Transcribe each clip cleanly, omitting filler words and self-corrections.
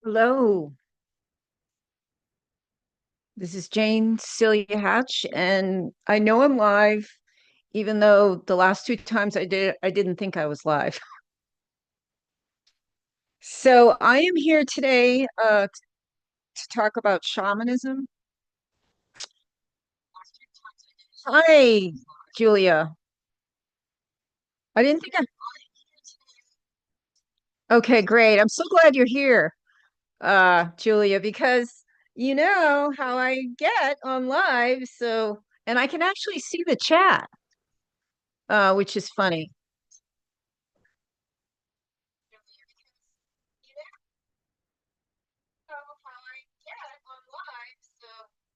Hello, this is Jane Celia Hatch, and I know I'm live, even though the last two times I didn't think I was live. So I am here today to talk about shamanism. Hi, Julia. I didn't think Okay, great. I'm so glad you're here, Julia, because you know how I get on live, and I can actually see the chat, which is funny.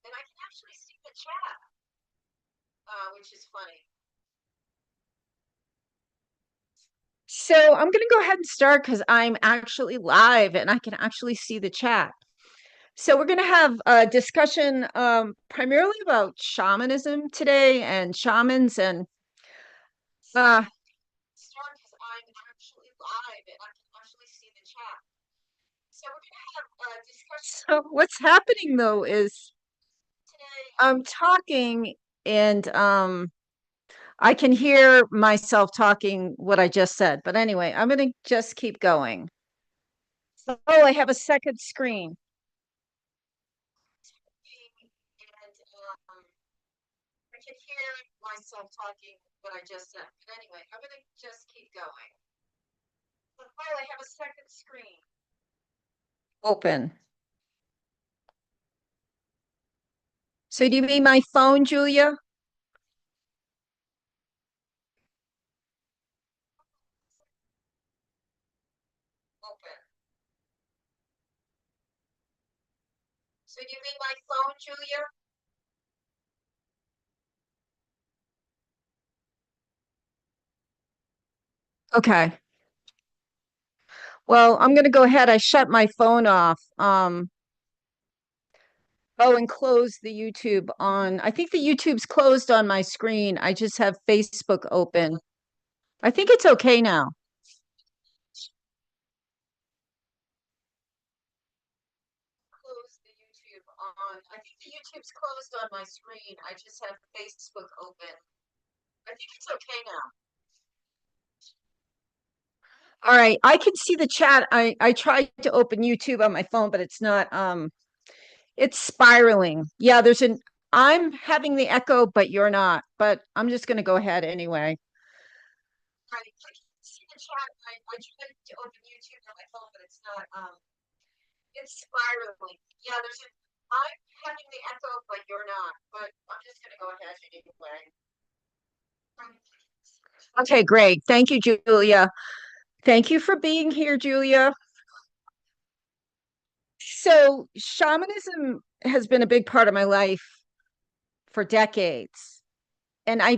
And I can actually see the chat, which is funny. So I'm going to go ahead and start because I'm actually live and I can actually see the chat. So we're going to have a discussion primarily about shamanism today and shamans and start because I'm actually live and I can actually see the chat. So we're going to have a discussion. So what's happening though is today I'm talking and I can hear myself talking what I just said. But anyway, I'm going to just keep going. Oh, I have a second screen. And I can hear myself talking what I just said. But anyway, I'm going to just keep going. Oh, I have a second screen. Open. So do you mean my phone, Julia? Open. So do you mean my phone, Julia? Okay. Well, I'm going to go ahead. I shut my phone off. Oh, and close the YouTube on. I think the YouTube's closed on my screen. I just have Facebook open. I think it's okay now. Close the YouTube on. I think the YouTube's closed on my screen. I just have Facebook open. I think it's okay now. All right, I can see the chat. I tried to open YouTube on my phone, but it's not it's spiraling. Yeah, I'm having the echo, but you're not. But I'm just going to go ahead anyway. Right, I can see the chat. I tried to open YouTube on my phone, but it's not it's spiraling. Yeah, I'm having the echo, but you're not. But I'm just going to go ahead anyway. Okay, great. Thank you, Julia. Thank you for being here, Julia. So, shamanism has been a big part of my life for decades. And I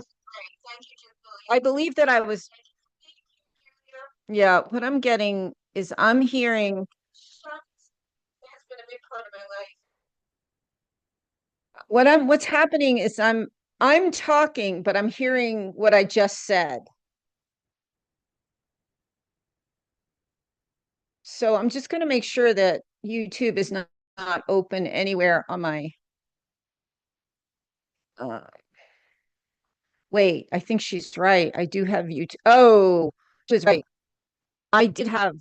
believe that I was, yeah, what I'm getting is I'm hearing has been a big part of my life. What's happening is I'm talking, but I'm hearing what I just said. So I'm just going to make sure that YouTube is not open anywhere on my uh wait, I think she's right. I do have YouTube. Oh, she's right. I did have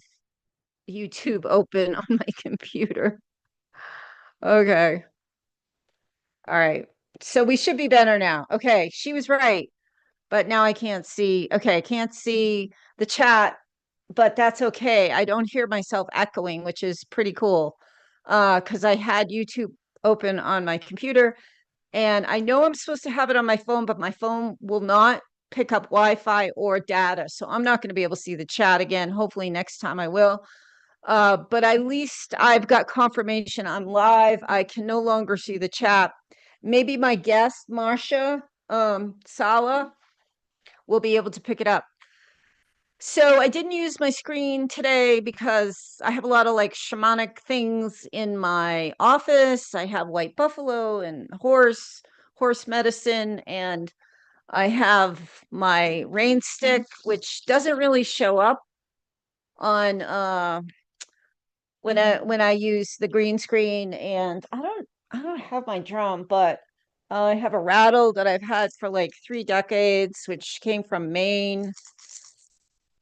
YouTube open on my computer. Okay. All right. So we should be better now. Okay, she was right. But now I can't see. Okay, I can't see the chat, but that's okay. I don't hear myself echoing, which is pretty cool. Because I had YouTube open on my computer and I know I'm supposed to have it on my phone, but my phone will not pick up Wi-Fi or data. So I'm not going to be able to see the chat again. Hopefully next time I will. But at least I've got confirmation I'm live. I can no longer see the chat. Maybe my guest, Marcia Sava, will be able to pick it up. So I didn't use my screen today because I have a lot of like shamanic things in my office. I have white buffalo and horse medicine, and I have my rain stick, which doesn't really show up on when I use the green screen, and I don't have my drum, but I have a rattle that I've had for like 3 decades, which came from Maine.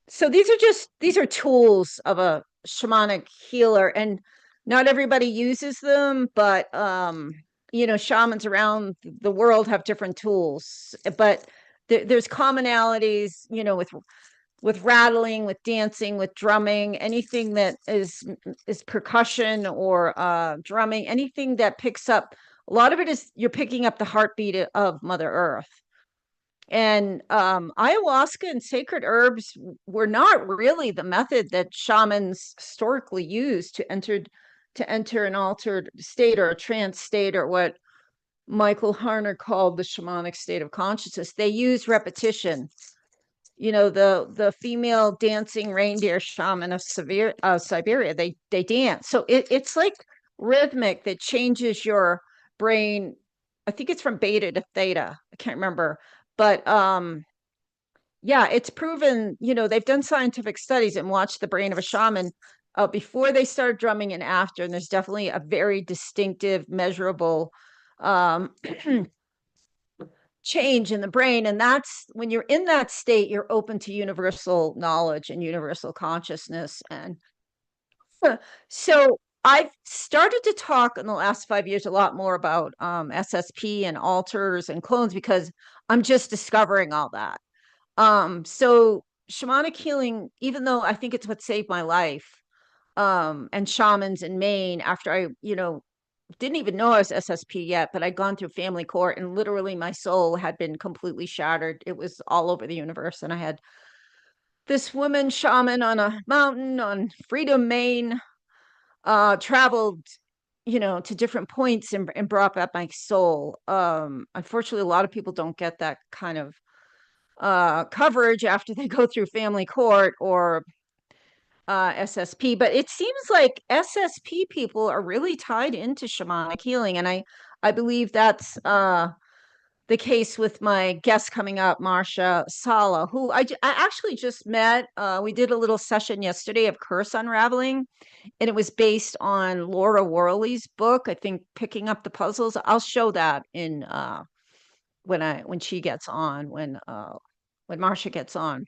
So these are tools of a shamanic healer, and not everybody uses them, but shamans around the world have different tools, but there's commonalities, with rattling, with dancing, with drumming, anything that is percussion or drumming, anything that picks up. A lot of it is you're picking up the heartbeat of Mother Earth. And ayahuasca and sacred herbs were not really the method that shamans historically used to enter an altered state or a trance state, or what Michael Harner called the shamanic state of consciousness. They use repetition. The female dancing reindeer shaman of Siberia, they dance. So it's like rhythmic that changes your brain. I think it's from beta to theta. I can't remember. But yeah, it's proven, they've done scientific studies and watched the brain of a shaman before they start drumming and after. And there's definitely a very distinctive, measurable change in the brain. And that's when you're in that state, you're open to universal knowledge and universal consciousness. And so I've started to talk in the last 5 years a lot more about SSP and alters and clones, because I'm just discovering all that. So shamanic healing, even though I think it's what saved my life, and shamans in Maine, after I, didn't even know I was SSP yet, but I'd gone through family court, and literally my soul had been completely shattered. It was all over the universe. And I had this woman shaman on a mountain on Freedom, Maine, traveled, to different points and brought back my soul. Unfortunately, a lot of people don't get that kind of coverage after they go through family court or SSP, but it seems like SSP people are really tied into shamanic healing. And I believe that's the case with my guest coming up, Marcia Sava, who I actually just met. We did a little session yesterday of curse unraveling, and it was based on Laura Worley's book, I think, Picking Up the Puzzles. I'll show that in when she gets on, when Marcia gets on.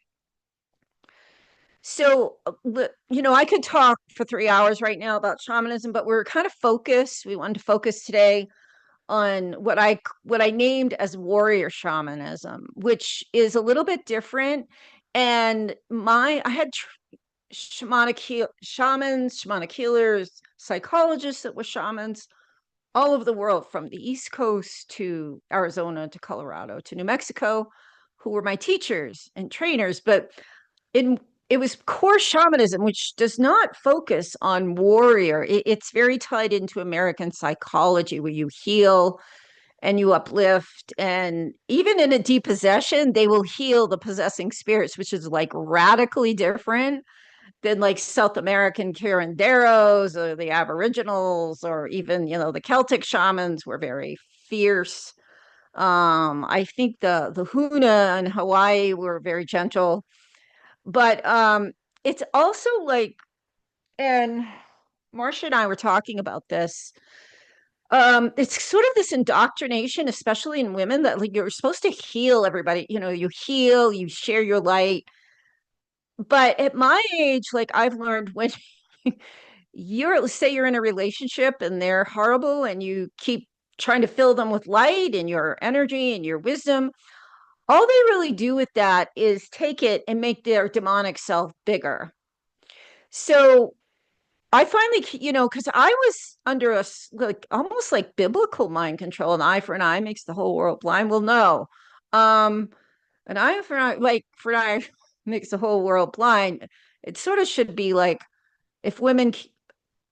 So, I could talk for 3 hours right now about shamanism, but we're kind of focused. We wanted to focus today on what I named as warrior shamanism, which is a little bit different. And I had shamanic shamans, shamanic healers, psychologists that were shamans all over the world, from the East Coast to Arizona to Colorado to New Mexico, who were my teachers and trainers. But it was core shamanism, which does not focus on warrior. It's very tied into American psychology, where you heal and you uplift. And even in a depossession, they will heal the possessing spirits, which is like radically different than like South American curanderos or the Aboriginals, or even, the Celtic shamans were very fierce. I think the Huna in Hawaii were very gentle. But it's also like, and Marcia and I were talking about this. It's sort of this indoctrination, especially in women, that like you're supposed to heal everybody. You heal, you share your light. But at my age, like I've learned, when you're in a relationship and they're horrible, and you keep trying to fill them with light and your energy and your wisdom, all they really do with that is take it and make their demonic self bigger. So I finally, because I was under almost like biblical mind control. An eye for an eye makes the whole world blind. Well, no, an eye for an eye, like for an eye makes the whole world blind. It sort of should be like, if women,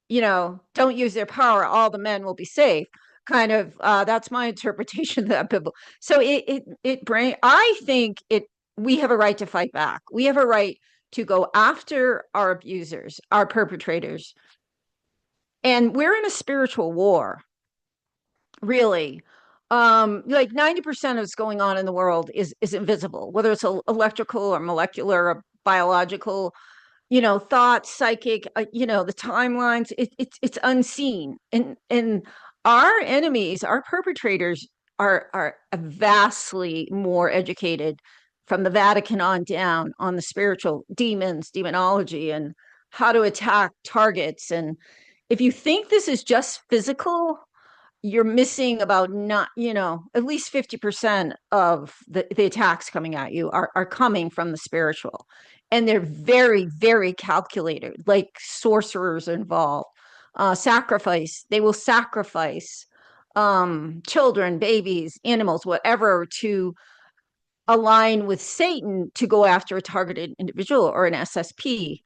don't use their power, all the men will be safe. Kind of, that's my interpretation of that bible. So I think we have a right to fight back. We have a right to go after our abusers, our perpetrators. And we're in a spiritual war, really. Like 90% of what's going on in the world is invisible, whether it's electrical or molecular or biological. thoughts, psychic, the timelines. It's unseen, and our enemies, our perpetrators, are vastly more educated from the Vatican on down on the spiritual demons, demonology, and how to attack targets. And if you think this is just physical, you're missing about not, at least 50% of the attacks coming at you are coming from the spiritual. And they're very, very calculated, like sorcerers involved. Sacrifice, they will sacrifice children, babies, animals, whatever, to align with Satan to go after a targeted individual or an SSP.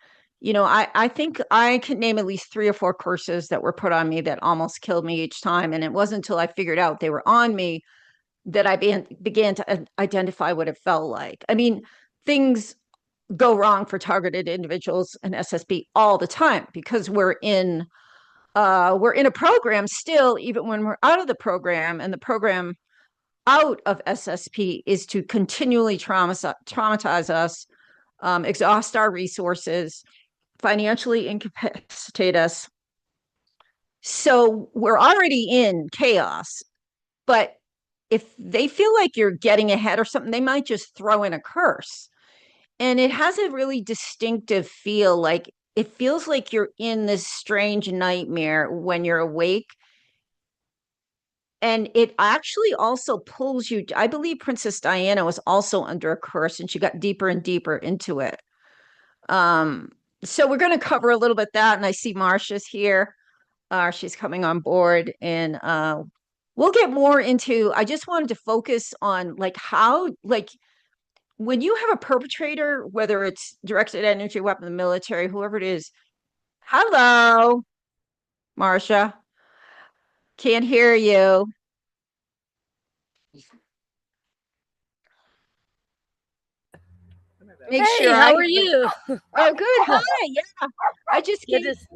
I think I can name at least 3 or 4 curses that were put on me that almost killed me each time. And it wasn't until I figured out they were on me that I began to identify what it felt like. I mean, things go wrong for targeted individuals and SSP all the time because we're in a program still, even when we're out of the program, and the program out of SSP is to continually traumatize us, exhaust our resources, financially incapacitate us. So we're already in chaos, but if they feel like you're getting ahead or something, they might just throw in a curse. And it has a really distinctive feel. Like it feels like you're in this strange nightmare when you're awake. And it actually also pulls you. I believe Princess Diana was also under a curse, and she got deeper and deeper into it. So we're going to cover a little bit that. And I see Marcia's here. She's coming on board, and we'll get more into. I just wanted to focus on how, when you have a perpetrator, whether it's directed energy weapon, the military, whoever it is. Hello, Marcia. Can't hear you. Make Hey, sure. how are you? Oh, good. Hi. Yeah. I just Good can't. to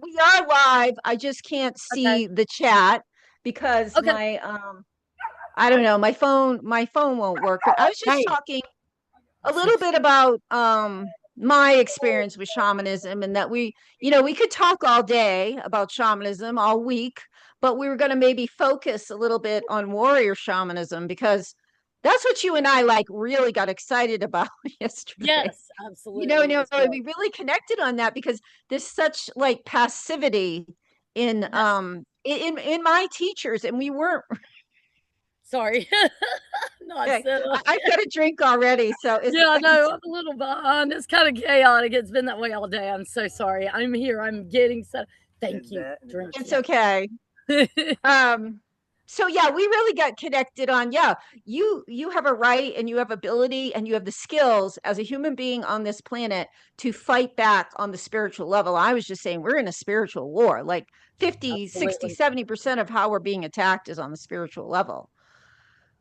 We are live. I just can't Okay. see the chat because Okay. my I don't know, my phone won't work. But I was just Hey. talking a little bit about my experience with shamanism, and that we could talk all day about shamanism all week, but we were going to maybe focus a little bit on warrior shamanism because that's what you and I really got excited about yesterday. Yes, absolutely. It was good. We really connected on that because there's such passivity in Yes. in my teachers, and we weren't. Sorry. Not Okay, so. I've got a drink already, so Yeah, no, I'm a little behind. It's kind of chaotic. It's been that way all day. I'm so sorry. I'm here. I'm getting set. Thank you. Drink. it's Yeah. okay. So yeah, we really got connected on, you have a right, and you have ability, and you have the skills as a human being on this planet to fight back on the spiritual level. I was just saying we're in a spiritual war, like 50, 60, Absolutely. 70% of how we're being attacked is on the spiritual level.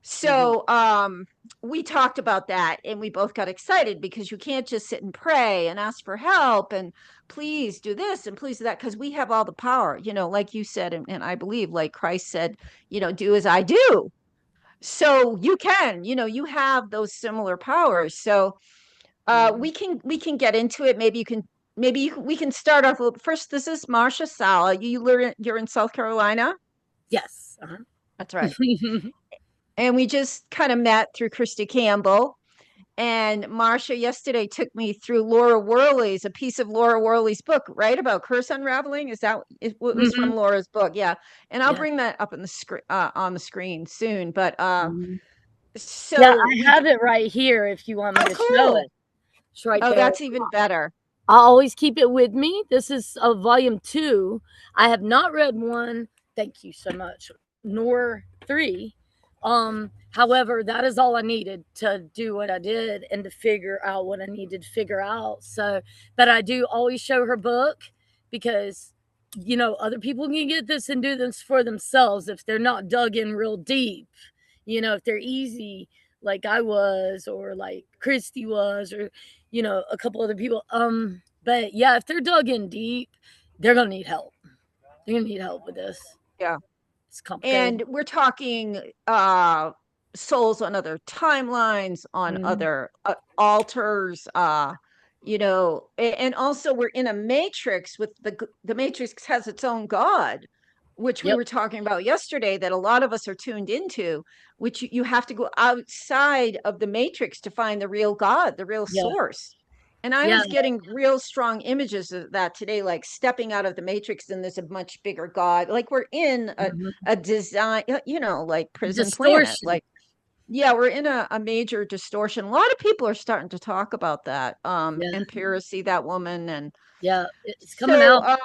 Mhm. So we talked about that, and we both got excited because you can't just sit and pray and ask for help and please do this and please do that, because we have all the power, like you said, and I believe like Christ said, do as I do. So you can, you have those similar powers. So we can get into it. We can start off first. This is Marcia Sava. You're in South Carolina. Yes. That's right. And we just kind of met through Christy Campbell. And Marcia yesterday took me through a piece of Laura Worley's book, right? About curse unraveling. Is that it was Mhm. from Laura's book? Yeah. And I'll Yeah. bring that up on the screen soon. But Mhm. Yeah, so I have it right here if you want me oh, to show it. cool. It's right Oh, there. that's even better. I always keep it with me. This is volume 2. I have not read 1. Thank you so much. Nor 3. However, that is all I needed to do what I did and to figure out what I needed to figure out. So, but I do always show her book because other people can get this and do this for themselves if they're not dug in real deep. If they're easy like I was, or like Christy was, or a couple other people. But yeah, if they're dug in deep, they're gonna need help. They're gonna need help with this. Yeah. It's complicated. And we're talking souls on other timelines, on Mhm. other altars, And also we're in a matrix with the matrix has its own God, which we Yep. were talking about yesterday, that a lot of us are tuned into, which you have to go outside of the matrix to find the real God, the real Yeah. source. And I Yeah. was getting real strong images of that today, like stepping out of the matrix and there's a much bigger God. Like we're in Mhm. a design, like prison planet. Distortion. Like, yeah, we're in a major distortion. A lot of people are starting to talk about that. Yeah. Empiracy, that woman. And Yeah. It's coming so, out.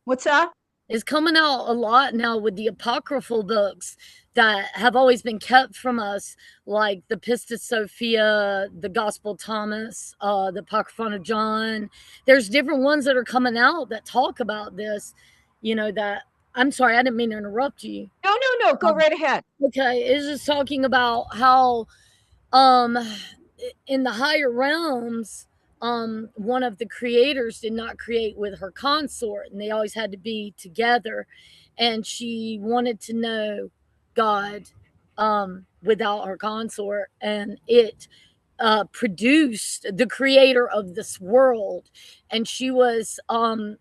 what's that? It's coming out a lot now with the apocryphal books that have always been kept from us, like the Pistis Sophia, the Gospel Thomas, the Apocryphon of John. There's different ones that are coming out that talk about this. That I'm sorry, I didn't mean to interrupt you. No, no, no. Go Um, right ahead. okay, it's just talking about how um in the higher realms, one of the creators did not create with her consort, and they always had to be together, and she wanted to know God without her consort, and it produced the creator of this world, and she was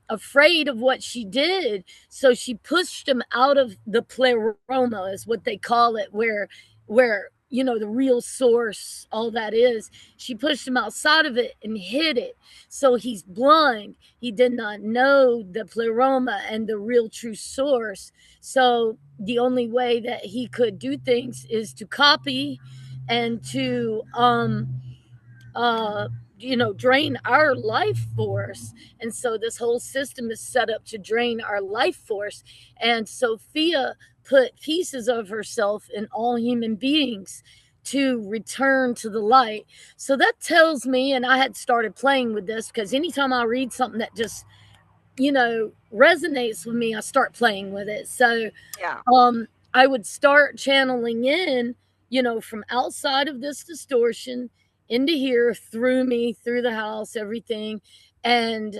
afraid of what she did, so she pushed him out of the pleroma, is what they call it, where the real source, all that is. She pushed him outside of it and hid it, so he's blind. He did not know the pleroma and the real true source, so the only way that he could do things is to copy and to uh drain our life force. And so this whole system is set up to drain our life force, and Sophia put pieces of herself in all human beings to return to the light. So that tells me, and I had started playing with this because anytime I read something that just resonates with me, I start playing with it. So Yeah. I would start channeling in, from outside of this distortion into here, through me, through the house, everything, and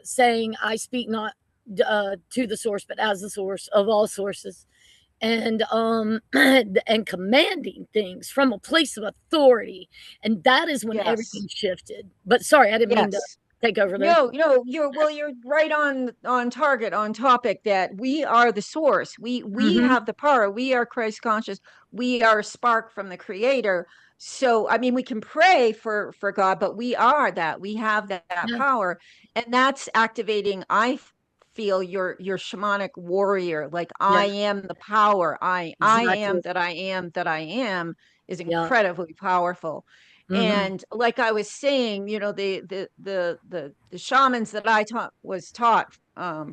saying, I speak not to the source, but as the source of all sources, and and commanding things from a place of authority, and that is when Yes. everything shifted. But sorry, I didn't mean to Yes. take over there. No, no, you're right on target, on topic, that we are the source. We Hmm. have the power. We are Christ conscious. We are a spark from the creator. So I mean we can pray for God, but we are that. We have that Yeah, power. And that's activating, feel your shamanic warrior. Like yeah, I am the power. I am exactly. that I am that I am is Yeah. incredibly powerful. Hmm. And like I was saying, the shamans that I was taught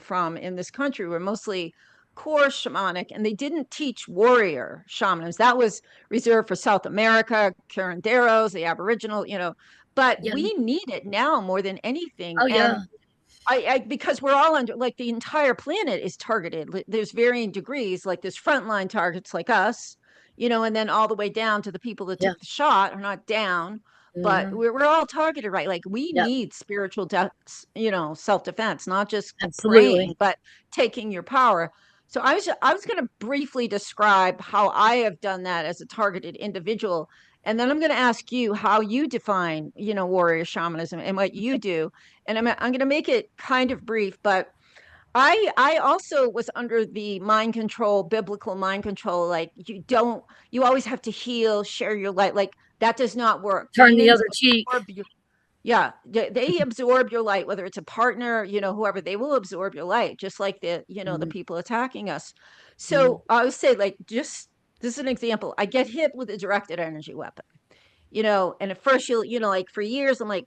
from in this country were mostly core shamanic, and they didn't teach warrior shamans. That was reserved for South America, curanderos, the Aboriginal, but Yeah. we need it now more than anything. Oh And yeah. because we're all under, like, the entire planet is targeted. There's varying degrees, like there's frontline targets like us, and then all the way down to the people that Yeah. took the shot are not down, but Hmm. we're all targeted, right? Like we Yep. need spiritual, self-defense, not just praying, Absolutely. but taking your power. So I was going to briefly describe how I have done that as a targeted individual. And then I'm going to ask you how you define, warrior shamanism and what you do. And I'm going to make it kind of brief, but I also was under the mind control, biblical mind control. Like you always have to heal, share your light. Like that does not work. Turn the Demons other cheek. absorb your, yeah, they absorb your light, whether it's a partner, whoever, they will absorb your light, just like the Mhm. people attacking us. Mhm. So I would say, like, just this is an example. I get hit with a directed energy weapon, and at first like for years, I'm like,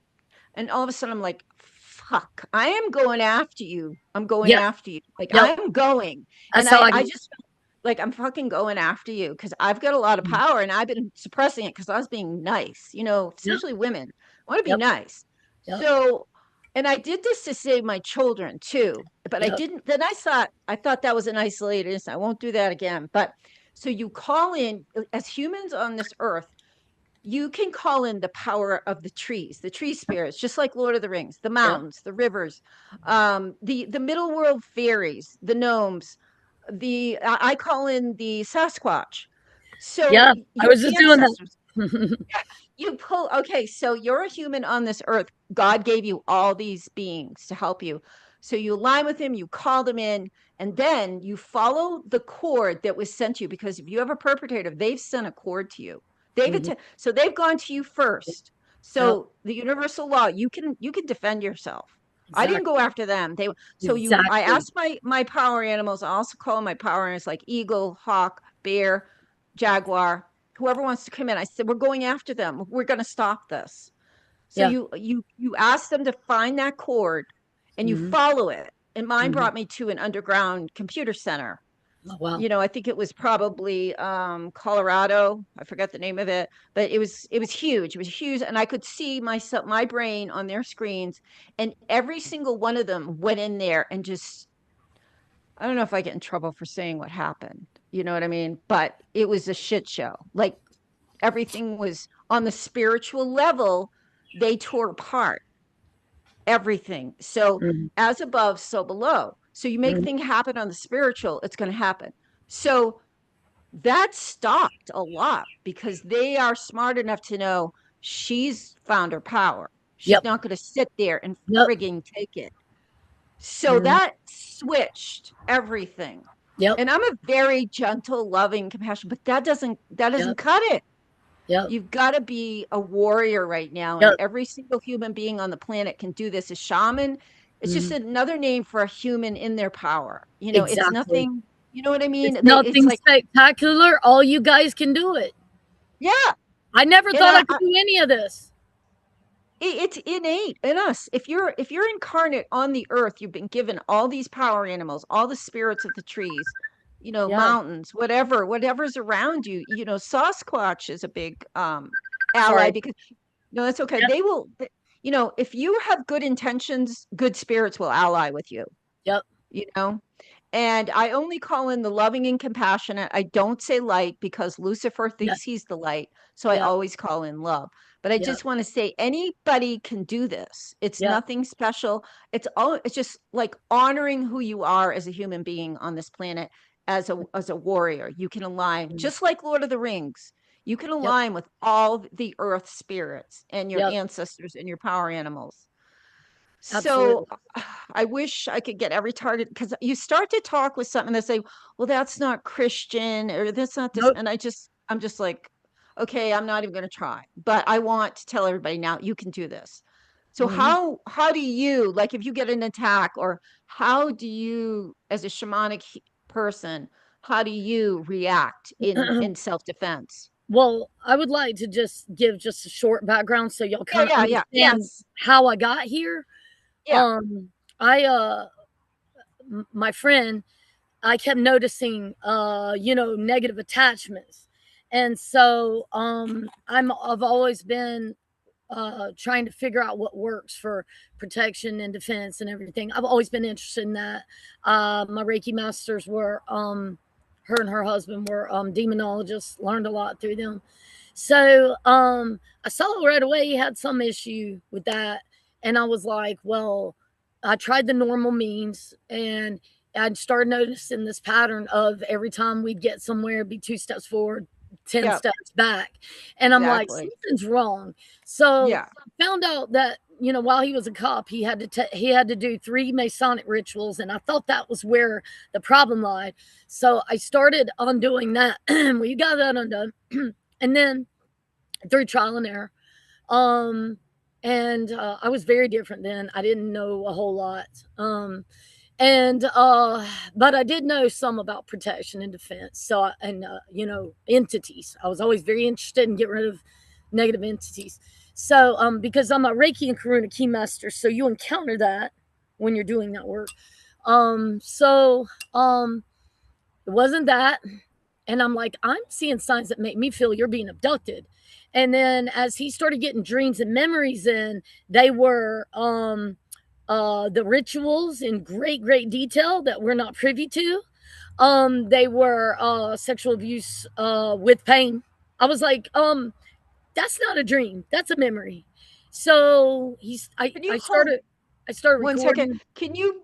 and all of a sudden I'm like, fuck, I am going after you. I'm going Yep. after you. Like Yep. I'm going. And That's how I, I I do. just felt like I'm fucking going after you because I've got a lot of Mm. power and I've been suppressing it because I was being nice. It's Yep. usually women. I want to be Yep. nice. Yep. So, and I did this to save my children too, but I Yep. didn't. Then I thought that was an isolated incident. I won't do that again. But so you call in, as humans on this earth, you can call in the power of the trees, the tree spirits, just like Lord of the Rings, the Yep. mountains, the rivers, the middle world fairies, the gnomes, I call in the Sasquatch. So Yeah. I your was just doing that. ancestors. You pull, okay, so you're a human on this earth. God gave you all these beings to help you. So you align with him, you call them in, and then you follow the cord that was sent to you. Because if you have a perpetrator, they've sent a cord to you. Mhm. So they've gone to you first. Yep. So the universal law, you can defend yourself. I didn't go Exactly. after them. I Exactly. asked my power animals. I also call them my power animals like eagle, hawk, bear, jaguar, whoever wants to come in. I said, we're going after them. We're going to stop this. So Yeah. you ask them to find that cord and you Hmm. follow it. And mine Hmm. brought me to an underground computer center. Oh, wow. You know, I think it was probably Colorado. I forgot the name of it, but it was huge. It was huge, and I could see my brain on their screens, and every single one of them went in there and just, I don't know if I get in trouble for saying what happened. You know what I mean? But it was a shit show. Like everything was on the spiritual level, they tore apart everything. So Hmm. as above, so below. So you make Hmm. things happen on the spiritual, it's going to happen. So that stopped a lot because they are smart enough to know she's found her power. She's Yep. not going to sit there and Yep. frigging take it. So Hmm. that switched everything. Yep. And I'm a very gentle, loving, compassionate, but that Yep. doesn't cut it. Yep. You've got to be a warrior right now. And Yep. every single human being on the planet can do this. A shaman, it's just Hmm. another name for a human in their power. You know, it's Exactly. nothing, you know what I It's mean? It's nothing like, spectacular. All you guys can do it. yeah. I never And thought I could do any of this. it's innate in us. If you're incarnate on the earth, you've been given all these power animals, all the spirits of the trees, you know, Yeah. mountains, whatever's around you. You know, Sasquatch is a big ally Sorry. because no, that's okay. Yep. They will, you know, if you have good intentions, good spirits will ally with you, Yep. you know? And I only call in the loving and compassionate. I don't say light because Lucifer Yep. thinks he's the light. So I Yep. always call in love. But I Yep. just want to say anybody can do this. It's Yep. nothing special. It's just like honoring who you are as a human being on this planet as a warrior. You can align Mm. just like Lord of the Rings. You can Yep. align with all the earth spirits and your Yep. ancestors and your power animals. So Absolutely. I wish I could get every target because you start to talk with something that say, well, that's not Christian or that's not this. Nope. And I'm just like, okay, I'm not even going to try, but I want to tell everybody now you can do this. So Hmm. how do you, like, if you get an attack or how do you, as a shamanic person, how do you react in self-defense? Well, I would like to just give just a short background so y'all Yeah, kind of yeah, yeah. understand Yes. how I got here. Yeah. Um, I my friend, I kept noticing negative attachments. And so I've always been trying to figure out what works for protection and defense and everything. I've always been interested in that. My Reiki masters were her and her husband were demonologists, learned a lot through them. So I saw right away he had some issue with that. And I was like, well, I tried the normal means and I'd started noticing this pattern of every time we'd get somewhere, it'd be 2 steps forward, 10 Yeah, steps back. And I'm like, exactly. something's wrong. So Yeah. I found out that, while he was a cop, he had to do 3 Masonic rituals. And I thought that was where the problem lied. So I started undoing that. We got that undone. And then through trial and error. Um, and I was very different then. I didn't know a whole lot. And But I did know some about protection and defense. Entities. I was always very interested in getting rid of negative entities. So because I'm a Reiki and Karuna key master, so you encounter that when you're doing that work. Um, so um, it wasn't that, and I'm like, I'm seeing signs that make me feel you're being abducted. And then as he started getting dreams and memories in, they were the rituals in great detail that we're not privy to. They were sexual abuse with pain. I was like, that's not a dream, that's a memory. So Can you I started one second? recording. Can you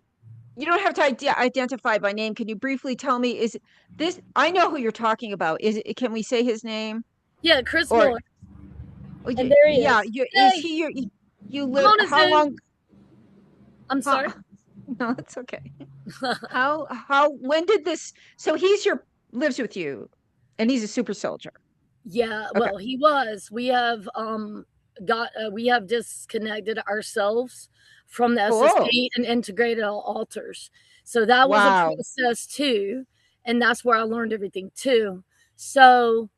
don't have to identify by name. Can you briefly tell me, is this, I know who you're talking about. Can we say his name? Yeah, Chris Or, Miller. Oh, And there he yeah, is. is Hey, he your, you come live, on a how Zoom. long, I'm how, sorry. no, it's okay. When did this, so lives with you and he's a super soldier. Yeah, Okay. well, he was. We have disconnected ourselves from the Oh, SSP and integrated all altars. So that was a wow. process too, and that's where I learned everything too. So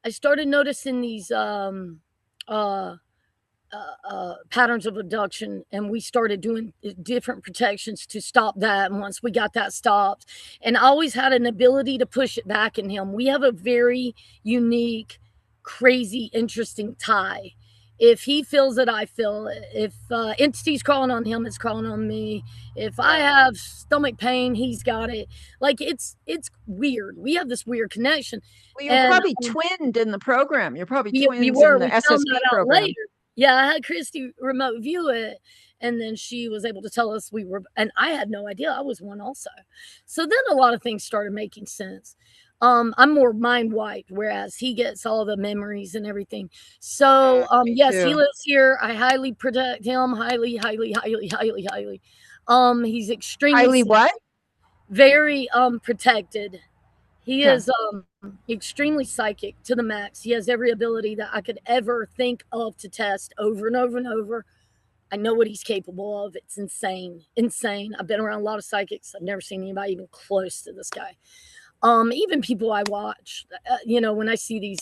I started noticing these uh patterns of abduction, and we started doing different protections to stop that. And once we got that stopped, and I always had an ability to push it back in him. We have a very unique, crazy, interesting tie. If he feels it, I feel it. If entity's crawling on him, it's crawling on me. If I have stomach pain, he's got it. Like it's weird. We have this weird connection, Well, you're and probably twinned in the program. You're probably we twins in were. the We found SSP that out program. later. Yeah, I had Christy remote view it, and then she was able to tell us we were, and I had no idea I was one also. So then a lot of things started making sense. I'm more mind wiped, whereas he gets all the memories and everything. So Me yes, he too. lives here. I highly protect him, highly, highly, highly, highly, highly. He's extremely Kylie, what? very protected. He Okay. is extremely psychic to the max. He has every ability that I could ever think of to test over and over and over. I know what he's capable of. It's insane, insane. I've been around a lot of psychics. I've never seen anybody even close to this guy. Even people I watch, when I see these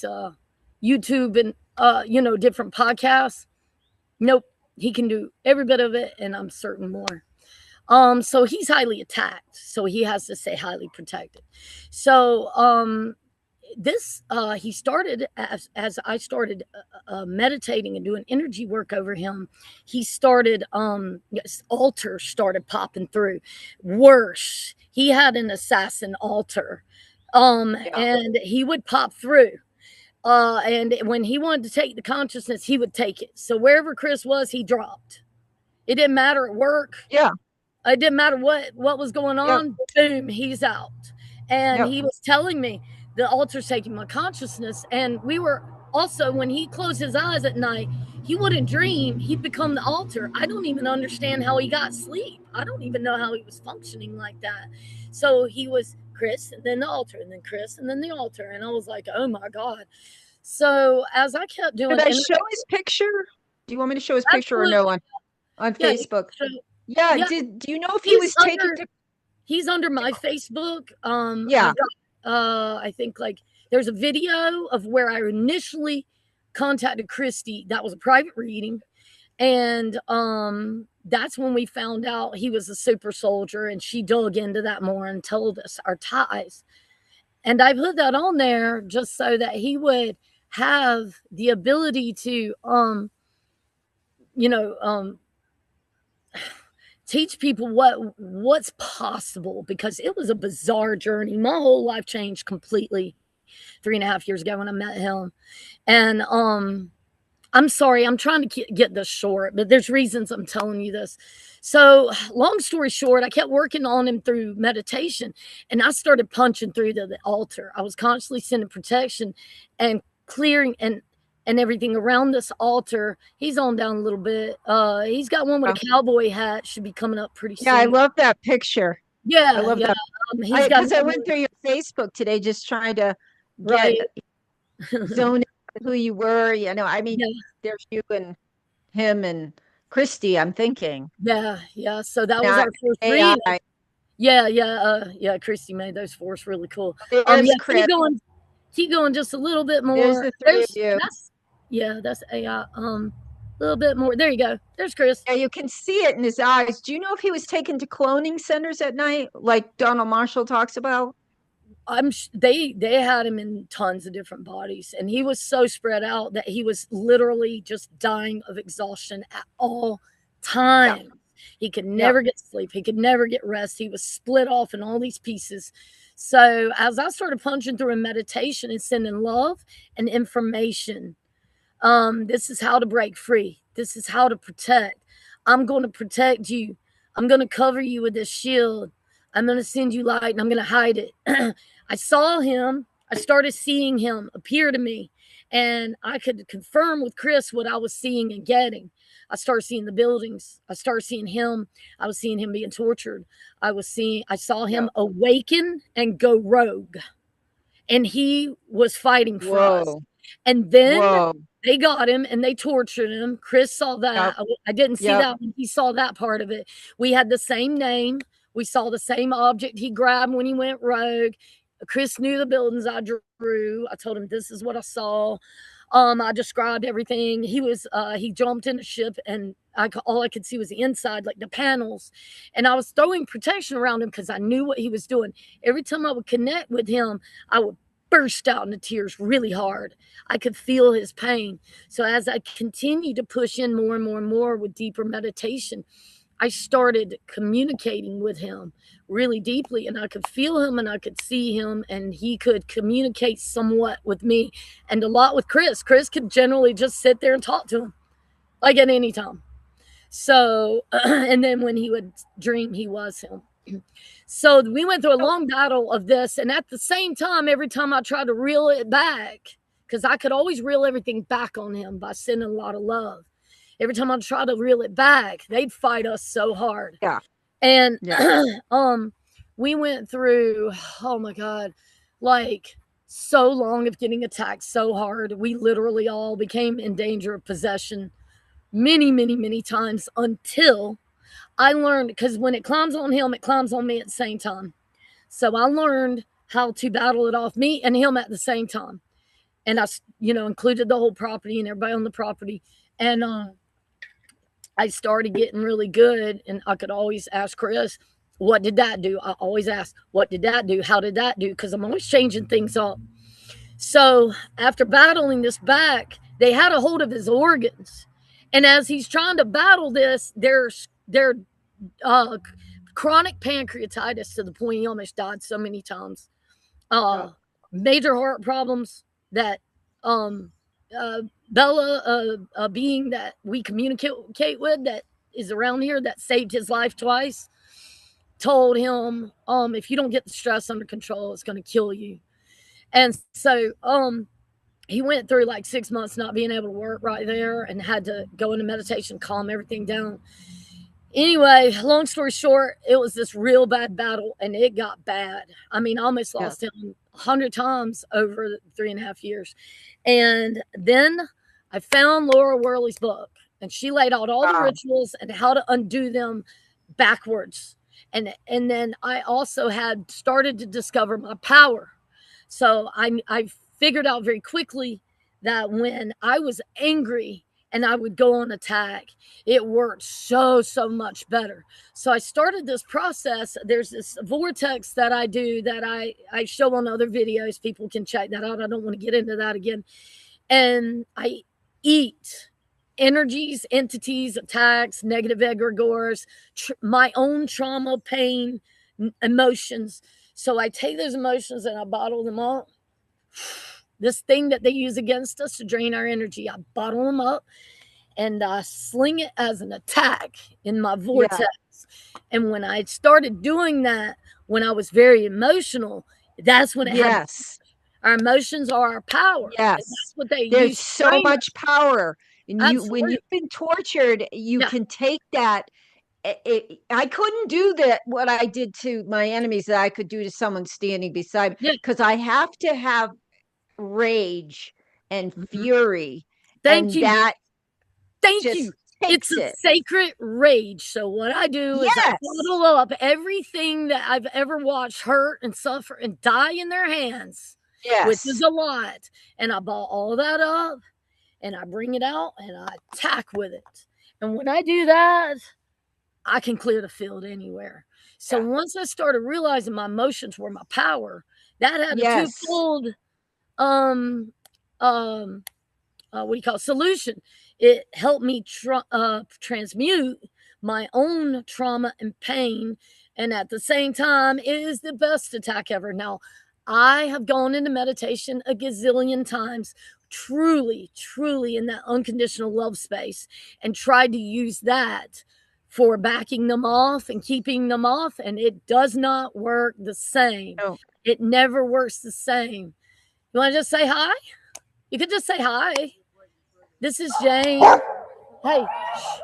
YouTube and different podcasts, nope, he can do every bit of it, and I'm certain more. So he's highly attacked, so he has to stay highly protected. So this he started as I started meditating and doing energy work over him. He started yes, altars started popping through. Worse, he had an assassin altar, Yeah. and he would pop through. And when he wanted to take the consciousness, he would take it. So wherever Chris was, he dropped. It didn't matter at work. Yeah. It didn't matter what was going Yep. on. Boom, he's out. And Yep. he was telling me the altar's taking my consciousness. And we were also, when he closed his eyes at night, he wouldn't dream. He'd become the altar. I don't even understand how he got sleep. I don't even know how he was functioning like that. So he was Chris, and then the altar, and then Chris, and then the altar. And I was like, oh my God. So as I kept Should doing, I and show his picture? Do you want me to show his picture or absolutely, no on yeah, Facebook? so, Yeah. yeah, Do you know if he he's was taken under He's under my Facebook. Yeah. I've got I think like there's a video of where I initially contacted Christy. That was a private reading. And that's when we found out he was a super soldier, and she dug into that more and told us our ties. And I put that on there just so that he would have the ability to you know teach people what's possible, because it was a bizarre journey. My whole life changed completely 3.5 years ago when I met him. And I'm sorry, I'm trying to get this short, but there's reasons I'm telling you this. So long story short, I kept working on him through meditation, and I started punching through the altar. I was constantly sending protection and clearing and everything around this altar. He's on down a little bit. He's got one with a cowboy hat, should be coming up pretty Yeah, I soon. love that picture. I Yeah, love yeah. that. He's got Because I another, went through your Facebook today just trying to right. get zone in who you were. I mean, Yeah, there's you and him and Christy, I'm thinking. yeah, yeah. So that was Not our first reading. AI. Yeah, yeah, yeah. Christy made those for us really cool. There's Yeah, Chris. keep going just a little bit There's more. the three of you. That's AI. A little bit more. There you go. There's Chris. Yeah, you can see it in his eyes. Do you know if he was taken to cloning centers at night, like Donald Marshall talks about? They had him in tons of different bodies, and he was so spread out that he was literally just dying of exhaustion at all Yeah, times. He could yeah. never get sleep. He could never get rest. He was split off in all these pieces. So as I started punching through in meditation and sending love and information, this is how to break free. This is how to protect. I'm going to protect you. I'm going to cover you with this shield. I'm going to send you light, and I'm going to hide it. I saw him. I started seeing him appear to me, and I could confirm with Chris what I was seeing and getting. I started seeing the buildings. I started seeing him. I was seeing him being tortured. I saw Yeah. him awaken and go rogue, and he was fighting for us. Whoa. And then Whoa. they got him and they tortured him. Chris saw Yep. that. I didn't see Yep. that one. He saw that part of it. We had the same name. We saw the same object he grabbed when he went rogue. Chris knew the buildings I drew. I told him this is what I saw. I described everything. He jumped in the ship, and all I could see was the inside, like the panels. And I was throwing protection around him because I knew what he was doing. Every time I would connect with him, I would burst out into tears really hard. I could feel his pain. So as I continued to push in more and more and more with deeper meditation, I started communicating with him really deeply, and I could feel him and I could see him, and he could communicate somewhat with me and a lot with Chris. Chris could generally just sit there and talk to him like at any time. So, and then when he would dream, he was him. So we went through a long battle of this. And at the same time, every time I tried to reel it back, because I could always reel everything back on him by sending a lot of love. Every time I tried to reel it back, they'd fight us so hard. Yeah. And Yeah. we went through, oh my God, like so long of getting attacked so hard. We literally all became in danger of possession many, many, many times until I learned, because when it climbs on him, it climbs on me at the same time. So I learned how to battle it off me and him at the same time. And I, included the whole property and everybody on the property. And I started getting really good. And I could always ask Chris, what did that do? I always ask, what did that do? How did that do? Because I'm always changing things up. So after battling this back, they had a hold of his organs. And as he's trying to battle this, there's chronic pancreatitis to the point he almost died so many times. Major heart problems that Bella, a being that we communicate with that is around here that saved his life twice, told him, if you don't get the stress under control, it's going to kill you. And so he went through like 6 months not being able to work right there and had to go into meditation, calm everything down. Anyway, long story short, it was this real bad battle, and it got bad. I mean, I almost lost him 100 times over 3.5 years. And then I found Laura Worley's book, and she laid out all the rituals and how to undo them backwards. And then I also had started to discover my power. So I figured out very quickly that when I was angry and I would go on attack, it worked so much better. So I started this process. There's this vortex that I do that I show on other videos. People can check that out. I don't want to get into that again. And I eat energies, entities, attacks, negative egregores, my own trauma, pain, emotions. So I take those emotions and I bottle them up. This thing that they use against us to drain our energy, I bottle them up and I sling it as an attack in my vortex. Yeah. And when I started doing that, when I was very emotional, that's when it had. Our emotions are our power. Yes. That's what they There's use so much power. And when you've been tortured, you can take that. I couldn't do that, what I did to my enemies, that I could do to someone standing beside me, because I have to have rage and fury. Thank you. That Thank you. It's a sacred rage. So what I do is I bottle up everything that I've ever watched hurt and suffer and die in their hands, which is a lot. And I ball all that up and I bring it out and I attack with it. And when I do that, I can clear the field anywhere. So once I started realizing my emotions were my power, that had a twofold what do you call it? Solution. It helped me transmute my own trauma and pain, and at the same time, it is the best attack ever. Now, I have gone into meditation a gazillion times, truly in that unconditional love space, and tried to use that for backing them off and keeping them off, and it does not work the same. It never works the same. You want to just say hi? You could just say hi. This is Jane. Hey, shh.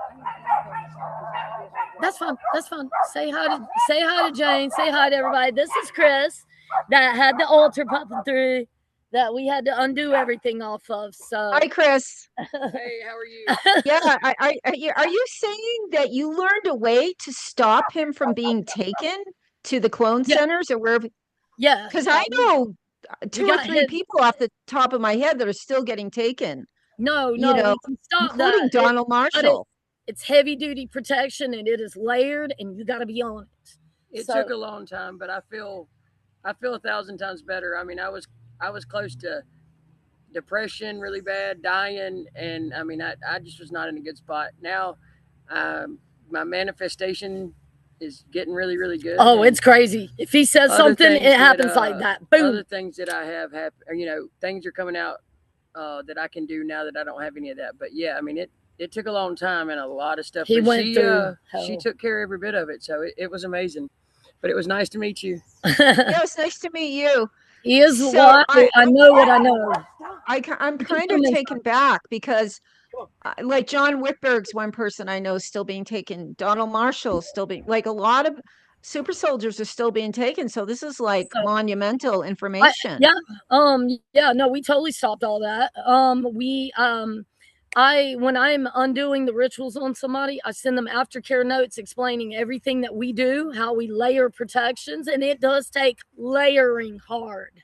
That's fine. That's fine. Say hi to Jane. Say hi to everybody. This is Chris that had the altar popping through that we had to undo everything off of. So Hi, Chris. Hey, how are you? Yeah, are you saying that you learned a way to stop him from being taken to the clone Yeah. centers or wherever? Yeah, Because I know two or got three hit. people off the top of my head that are still getting taken, No, you know, we can stop including that. Donald But Marshall. it's heavy duty protection and it is layered and you got to be on it. It So- took a long time, but I feel 1,000 times better. I mean, I was close to depression, really bad, dying, and I mean, I just was not in a good spot. Now, my manifestation is getting really, really good. Oh, it's crazy. If he says Other something, it things happens that, like that. Boom. Other things that I have happened, you know, things are coming out that I can do now that I don't have any of that. But yeah, I mean, it took a long time and a lot of stuff. He but went through she hell. took care of every bit of it, so it was amazing. But it was nice to meet you. Yeah, it's nice to meet you. He is So why I know what I know. I'm kind of taken back because like John Whitberg's one person I know is still being taken. Donald Marshall is still being, like, a lot of super soldiers are still being taken. So this is like So- monumental information. No, we totally stopped all that. When I'm undoing the rituals on somebody, I send them aftercare notes explaining everything that we do, how we layer protections, and it does take layering hard.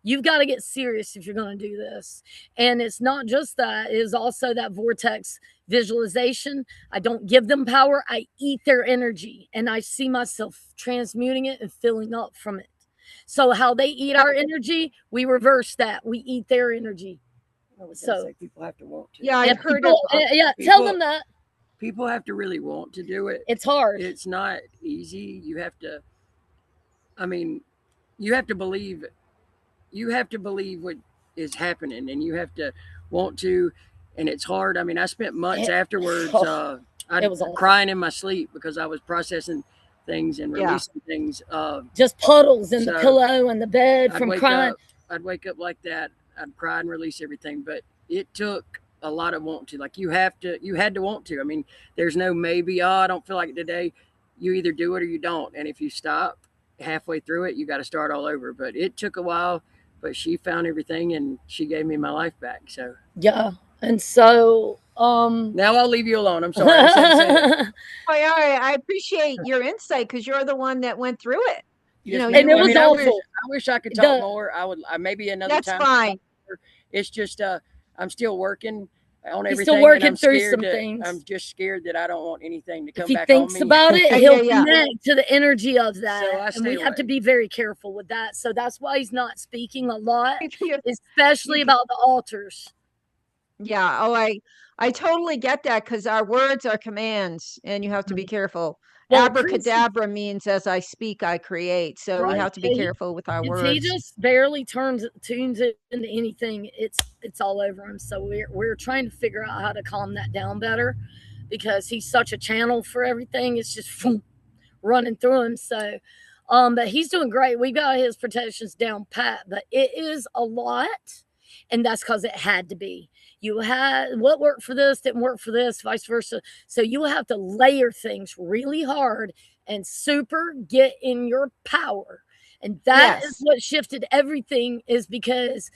You've got to get serious if you're going to do this. And it's not just that, it is also that vortex visualization. I don't give them power, I eat their energy, and I see myself transmuting it and filling up from it. So how they eat our energy, we reverse that. We eat their energy. So people have to want to. Yeah, I've heard people, of tell them that. People have to really want to do it. It's hard. It's not easy. You have to. I mean, you have to believe. You have to believe what is happening, and you have to want to. And it's hard. I mean, I spent months afterwards. I was crying in my sleep because I was processing things and releasing things. Just puddles in the pillow and the bed from crying. I'd wake up like that. I'd cry and release everything, but it took a lot of want to. Like you had to want to. I mean, there's no maybe. Oh, I don't feel like it today. You either do it or you don't. And if you stop halfway through it, you got to start all over. But it took a while. But she found everything and she gave me my life back. So yeah, and so now I'll leave you alone. I'm sorry. I appreciate your insight because you're the one that went through it. Yes, know, and it was awful. I wish I could talk more. I would maybe another That's time. That's fine. It's just I'm still working on everything. He's still working and through some things. I'm just scared that I don't want anything to come back. If he thinks on me. about it, he'll connect to the energy of that. So and we have to be very careful with that. So that's why he's not speaking a lot, especially about the altars. Yeah. Oh, I totally get that because our words are commands and you have to be careful. Well, abracadabra means as I speak, I create. So we have to be careful with our words. If he just barely tunes it into anything, it's all over him. So we're trying to figure out how to calm that down better because he's such a channel for everything. It's just running through him. So, but he's doing great. We got his protections down pat, but it is a lot. And that's because it had to be. You had what worked for this, didn't work for this, vice versa. So you have to layer things really hard and super get in your power. And that is what shifted everything, is because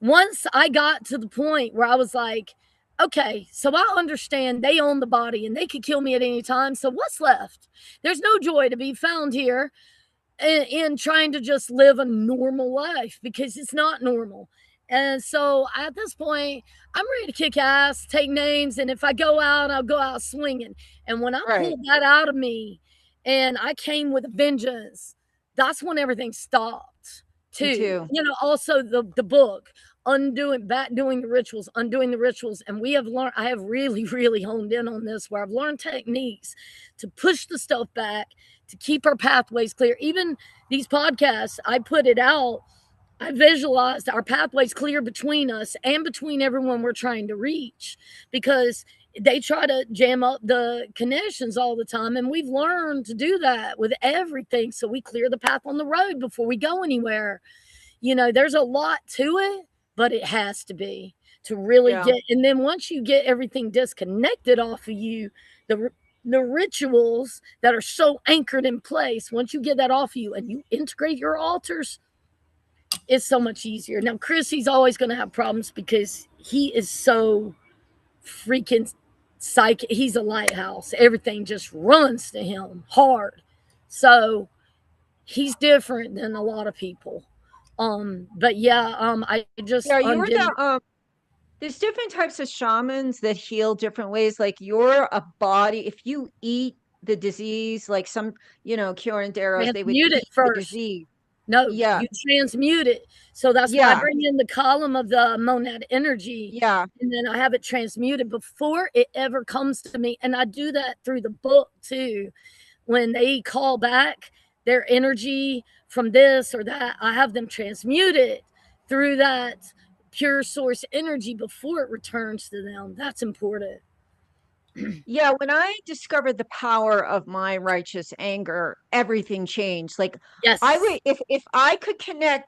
once I got to the point where I was like, okay, so I understand they own the body and they could kill me at any time. So what's left? There's no joy to be found here in trying to just live a normal life because it's not normal. And so at this point, I'm ready to kick ass, take names, and if I go out, I'll go out swinging. And when I pulled that out of me and I came with a vengeance, that's when everything stopped too. You know, also the book, doing the rituals. And we have learned, I have really, really honed in on this, where I've learned techniques to push the stuff back, to keep our pathways clear. Even these podcasts, I put it out. I visualized our pathways clear between us and between everyone we're trying to reach, because they try to jam up the connections all the time. And we've learned to do that with everything. So we clear the path on the road before we go anywhere. there's a lot to it, but it has to be to really get. And then once you get everything disconnected off of you, the rituals that are so anchored in place, once you get that off of you and you integrate your altars, it's so much easier. Now, Chris, he's always going to have problems because he is so freaking psychic. He's a lighthouse. Everything just runs to him hard. So he's different than a lot of people. But yeah, I just you're the there's different types of shamans that heal different ways. Like you're a body. If you eat the disease, like some, curanderos, they would eat it first. the disease. No, you transmute it. So that's why I bring in the column of the monad energy. Yeah. And then I have it transmuted before it ever comes to me. And I do that through the book too. When they call back their energy from this or that, I have them transmute it through that pure source energy before it returns to them. That's important. Yeah, when I discovered the power of my righteous anger, everything changed. Like I would, if I could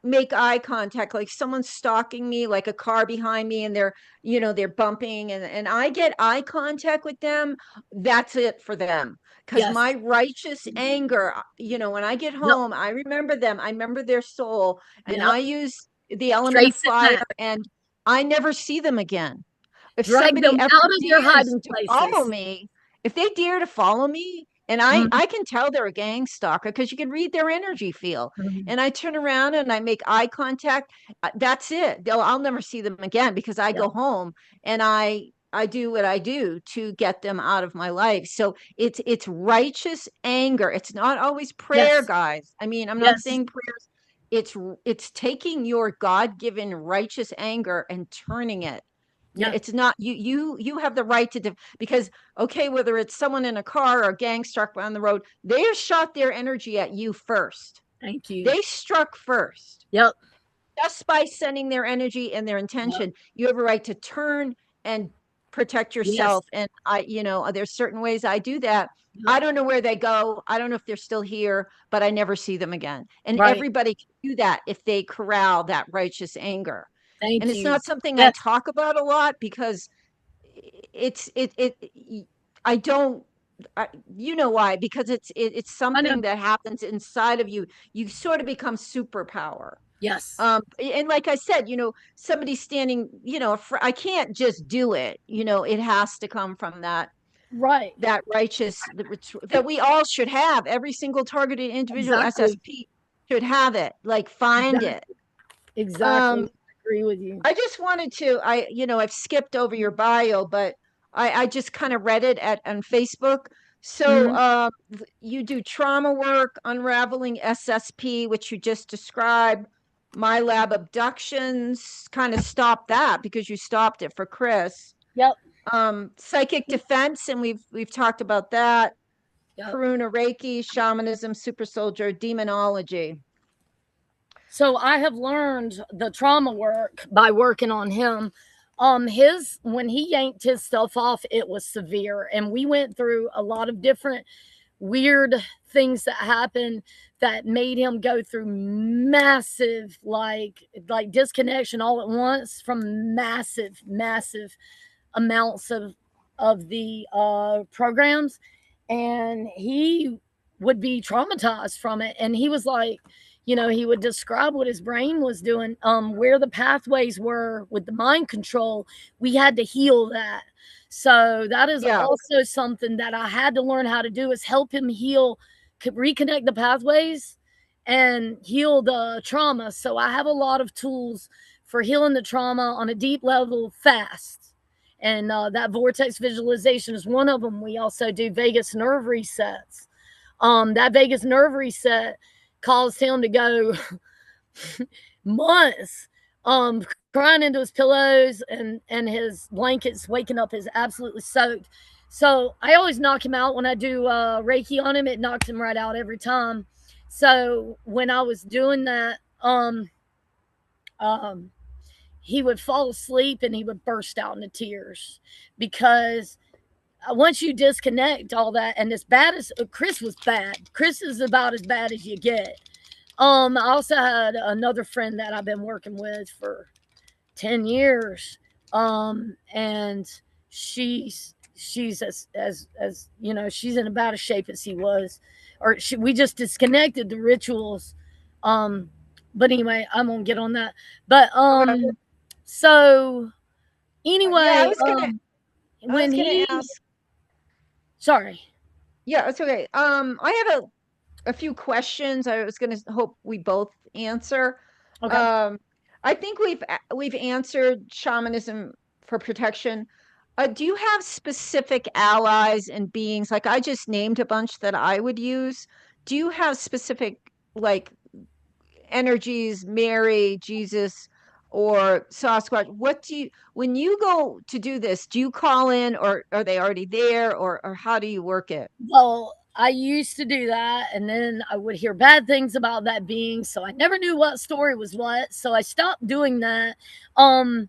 make eye contact, like someone's stalking me, like a car behind me, and they're bumping, and I get eye contact with them, that's it for them. Because my righteous anger, when I get home, I remember them, I remember their soul, and I use the element of fire, and I never see them again. If somebody ever dares to follow me, if they dare to follow me, and I can tell they're a gang stalker because you can read their energy field. And I turn around and I make eye contact. That's it. I'll never see them again because I go home and I do what I do to get them out of my life. So it's righteous anger. It's not always prayer, guys. I mean, I'm not saying prayers. It's taking your God-given righteous anger and turning it. Yeah, it's not you have the right to because whether it's someone in a car or a gang struck on the road, they shot their energy at you first. Thank you. They struck first. Yep. Just by sending their energy and their intention, you have a right to turn and protect yourself. And there's certain ways I do that. I don't know where they go. I don't know if they're still here, but I never see them again. And everybody can do that if they corral that righteous anger. And it's not something I talk about a lot because I don't, you know why? Because it's something that happens inside of you. You sort of become superpower. Yes. And like I said, somebody standing, I can't just do it. It has to come from that righteous that we all should have. Every single targeted individual SSP should have it. Like find it. Exactly. Agree with you. I just wanted to, I've skipped over your bio, but I just kind of read it on Facebook. So you do trauma work, unraveling SSP, which you just described, my lab abductions, kind of stopped that because you stopped it for Chris. Yep. Psychic defense, and we've talked about that. Karuna Reiki, shamanism, super soldier, demonology. So I have learned the trauma work by working on him. When he yanked his stuff off, it was severe. And we went through a lot of different weird things that happened that made him go through massive, like disconnection all at once from massive amounts of the programs. And he would be traumatized from it. And he was like, he would describe what his brain was doing, where the pathways were with the mind control. We had to heal that. So that is also something that I had to learn how to do, is help him heal, reconnect the pathways and heal the trauma. So I have a lot of tools for healing the trauma on a deep level fast. And that vortex visualization is one of them. We also do vagus nerve resets. That vagus nerve reset caused him to go months crying into his pillows and his blankets, waking up is absolutely soaked. So I always knock him out when I do Reiki on him. It knocks him right out every time. So when I was doing that, he would fall asleep and he would burst out into tears because once you disconnect all that, and as bad as Chris was bad, Chris is about as bad as you get. I also had another friend that I've been working with for 10 years. And she's as you know, she's in about as shape as he was, or we just disconnected the rituals. But anyway, I won't get on that. But Okay. so Yeah, anyway, I when was gonna he, ask. sorry, Yeah, it's okay. I have a few questions. I was gonna hope we both answer. okay. I think we've answered shamanism for protection. Do you have specific allies and beings? Like I just named a bunch that I would use. Do you have specific like energies, Mary, Jesus, or Sasquatch? What do you when you go to do this, do you call in or are they already there or how do you work it? Well, I used to do that, and then I would hear bad things about that being, so I never knew what story was what. So I stopped doing that. Um,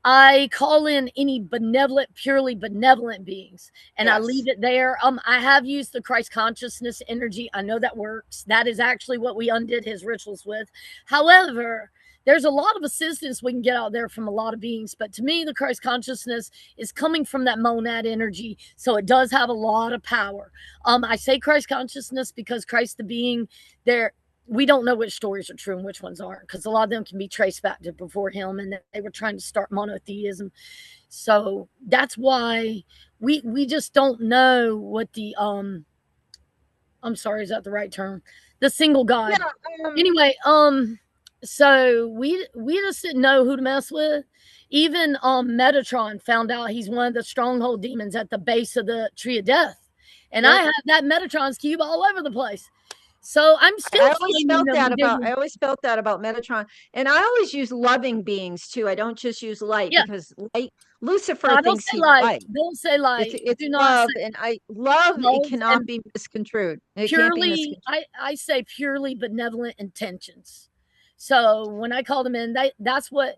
I call in any benevolent, purely benevolent beings, and I leave Yes. it there. I have used the Christ consciousness energy. I know that works. That is actually what we undid his rituals with. However, there's a lot of assistance we can get out there from a lot of beings, but to me, the Christ consciousness is coming from that monad energy, so it does have a lot of power. I say Christ consciousness because Christ, the being, there, we don't know which stories are true and which ones aren't, because a lot of them can be traced back to before him, and they were trying to start monotheism. So that's why we just don't know what the I'm sorry, is that the right term? The single God. Yeah. Anyway, so we just didn't know who to mess with. Even Metatron found out he's one of the stronghold demons at the base of the tree of death. And I Yep. have that Metatron's cube all over the place. So I'm still I always finding felt them that about digging. Metatron. And I always use loving beings too. I don't just use light Yeah. because light Lucifer No, don't thinks say he's light. light. Don't say light. It's Do not love say and I love it love cannot and be misconstrued. It can't be purely, misconstrued. I say purely benevolent intentions. So when I call them in, that's what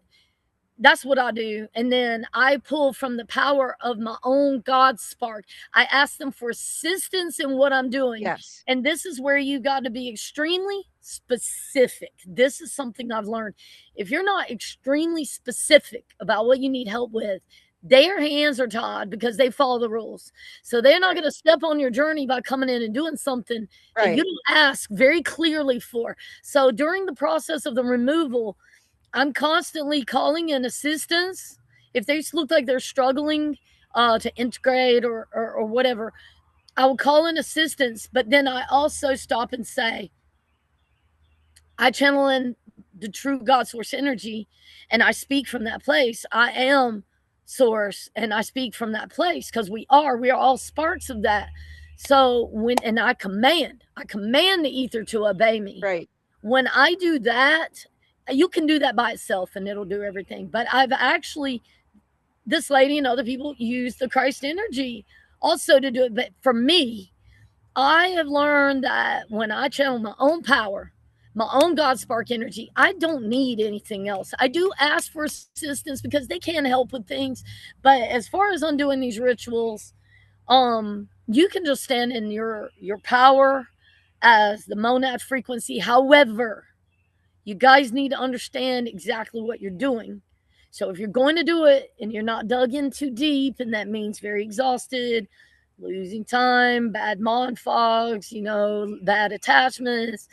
I do. And then I pull from the power of my own God spark. I ask them for assistance in what I'm doing. Yes. And this is where you got to be extremely specific. This is something I've learned. If you're not extremely specific about what you need help with, their hands are tied because they follow the rules. So they're not going to step on your journey by coming in and doing something that you Right. don't ask very clearly for. So during the process of the removal, I'm constantly calling in assistance. If they look like they're struggling to integrate or whatever, I will call in assistance. But then I also stop and say, I channel in the true God source energy and I speak from that place. I am source and I speak from that place because we are all sparks of that. So and I command the ether to obey me. Right. When I do that, you can do that by itself and it'll do everything. But I've actually, this lady and other people use the Christ energy also to do it. But for me, I have learned that when I channel my own power, my own God spark energy, I don't need anything else. I do ask for assistance because they can help with things. But as far as undoing these rituals, you can just stand in your power as the monad frequency. However, you guys need to understand exactly what you're doing. So if you're going to do it and you're not dug in too deep, and that means very exhausted, losing time, bad mod fogs, bad attachments,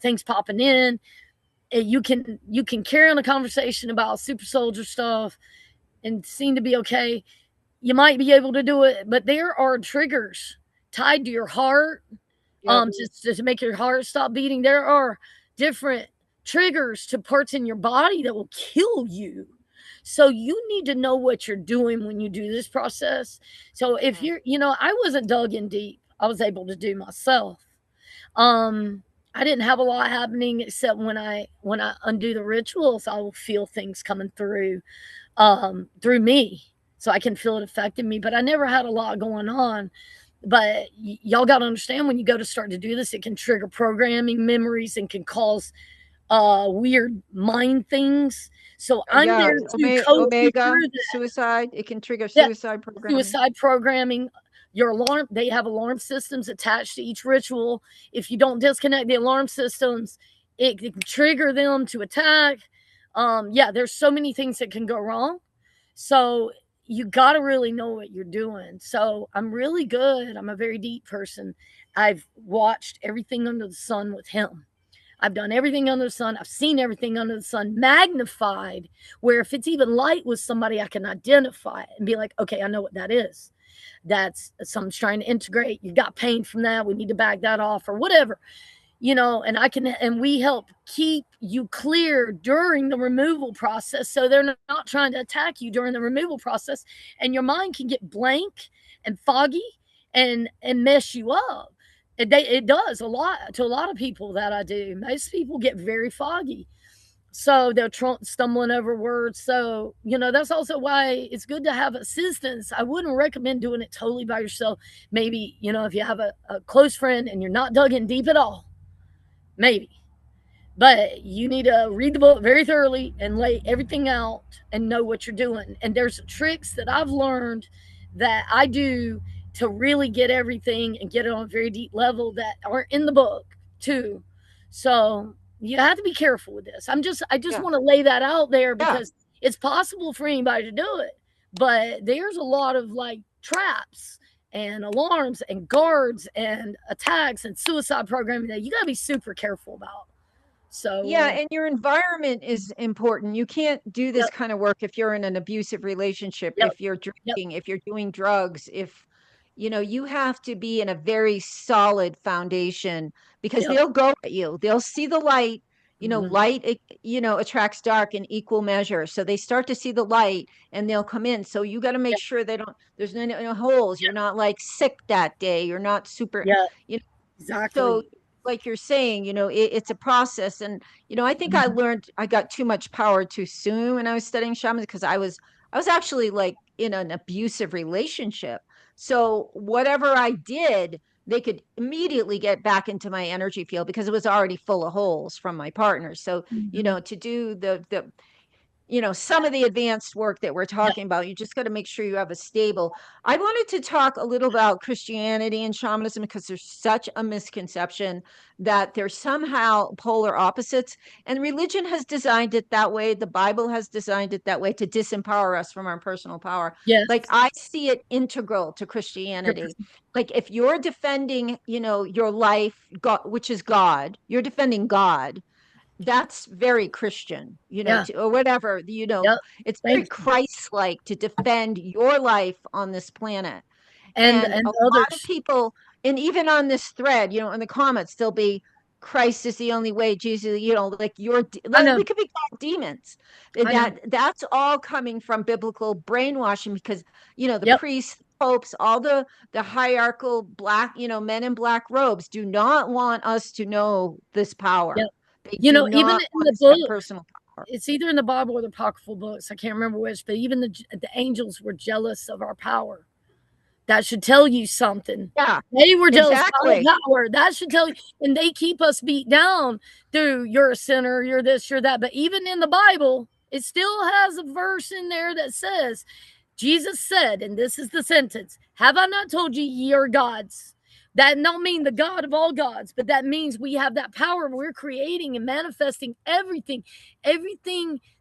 things popping in, you can carry on a conversation about super soldier stuff and seem to be okay. You might be able to do it, but there are triggers tied to your heart, Yep. just to make your heart stop beating. There are different triggers to parts in your body that will kill you. So you need to know what you're doing when you do this process. So if I wasn't dug in deep, I was able to do myself. I didn't have a lot happening except when I undo the rituals, I will feel things coming through me. So I can feel it affecting me, but I never had a lot going on. But y'all got to understand, when you go to start to do this, it can trigger programming memories and can cause weird mind things. So I'm Yeah. there to coach you Omega through that. suicide. It can trigger Yeah, suicide programming. suicide programming. Your alarm, they have alarm systems attached to each ritual. If you don't disconnect the alarm systems, it can trigger them to attack. Yeah, there's so many things that can go wrong. So you got to really know what you're doing. So I'm really good. I'm a very deep person. I've watched everything under the sun with him. I've done everything under the sun. I've seen everything under the sun magnified, where if it's even light with somebody, I can identify it and be like, okay, I know what that is. That's someone's trying to integrate. You got pain from that. We need to back that off or whatever, and we help keep you clear during the removal process. So they're not trying to attack you during the removal process, and your mind can get blank and foggy and mess you up. It does a lot to a lot of people that I do. Most people get very foggy. So they're stumbling over words. So, that's also why it's good to have assistance. I wouldn't recommend doing it totally by yourself. Maybe, if you have a close friend and you're not dug in deep at all, maybe. But you need to read the book very thoroughly and lay everything out and know what you're doing. And there's tricks that I've learned that I do to really get everything and get it on a very deep level that aren't in the book too. So you have to be careful with this. I just want to lay that out there because it's possible for anybody to do it, but there's a lot of like traps and alarms and guards and attacks and suicide programming that you got to be super careful about. So and your environment is important. You can't do this kind of work if you're in an abusive relationship, if you're drinking, if you're doing drugs, if you have to be in a very solid foundation, because they'll go at you. They'll see the light. Light, attracts dark in equal measure. So they start to see the light and they'll come in. So you got to make sure there's no holes. You're not like sick that day. You're not super, exactly. So like you're saying, it's a process. And, I think I learned I got too much power too soon when I was studying shamanism, because I was actually like in an abusive relationship. So whatever I did, they could immediately get back into my energy field because it was already full of holes from my partner. So, to do the some of the advanced work that we're talking about, you just got to make sure you have a stable. I wanted to talk a little about Christianity and shamanism because there's such a misconception that they're somehow polar opposites, and religion has designed it that way. The Bible has designed it that way to disempower us from our personal power. Yes. Like I see it integral to Christianity. Like if you're defending, your life, God, which is God, you're defending God. That's very Christian, or whatever, it's very Christ-like to defend your life on this planet. And a lot of people, and even on this thread, in the comments, there'll be Christ is the only way, Jesus, like we could be called demons. That's all coming from biblical brainwashing because, the priests, popes, all the hierarchical black, men in black robes do not want us to know this power. Even in the book, personal power. It's either in the Bible or the apocryphal books. I can't remember which, but even the angels were jealous of our power. That should tell you something. Yeah, they were jealous of our power. That should tell you, and they keep us beat down through you're a sinner, you're this, you're that. But even in the Bible, it still has a verse in there that says, Jesus said, and this is the sentence: "Have I not told you ye are gods?" That don't mean the God of all gods, but that means we have that power. We're creating and manifesting everything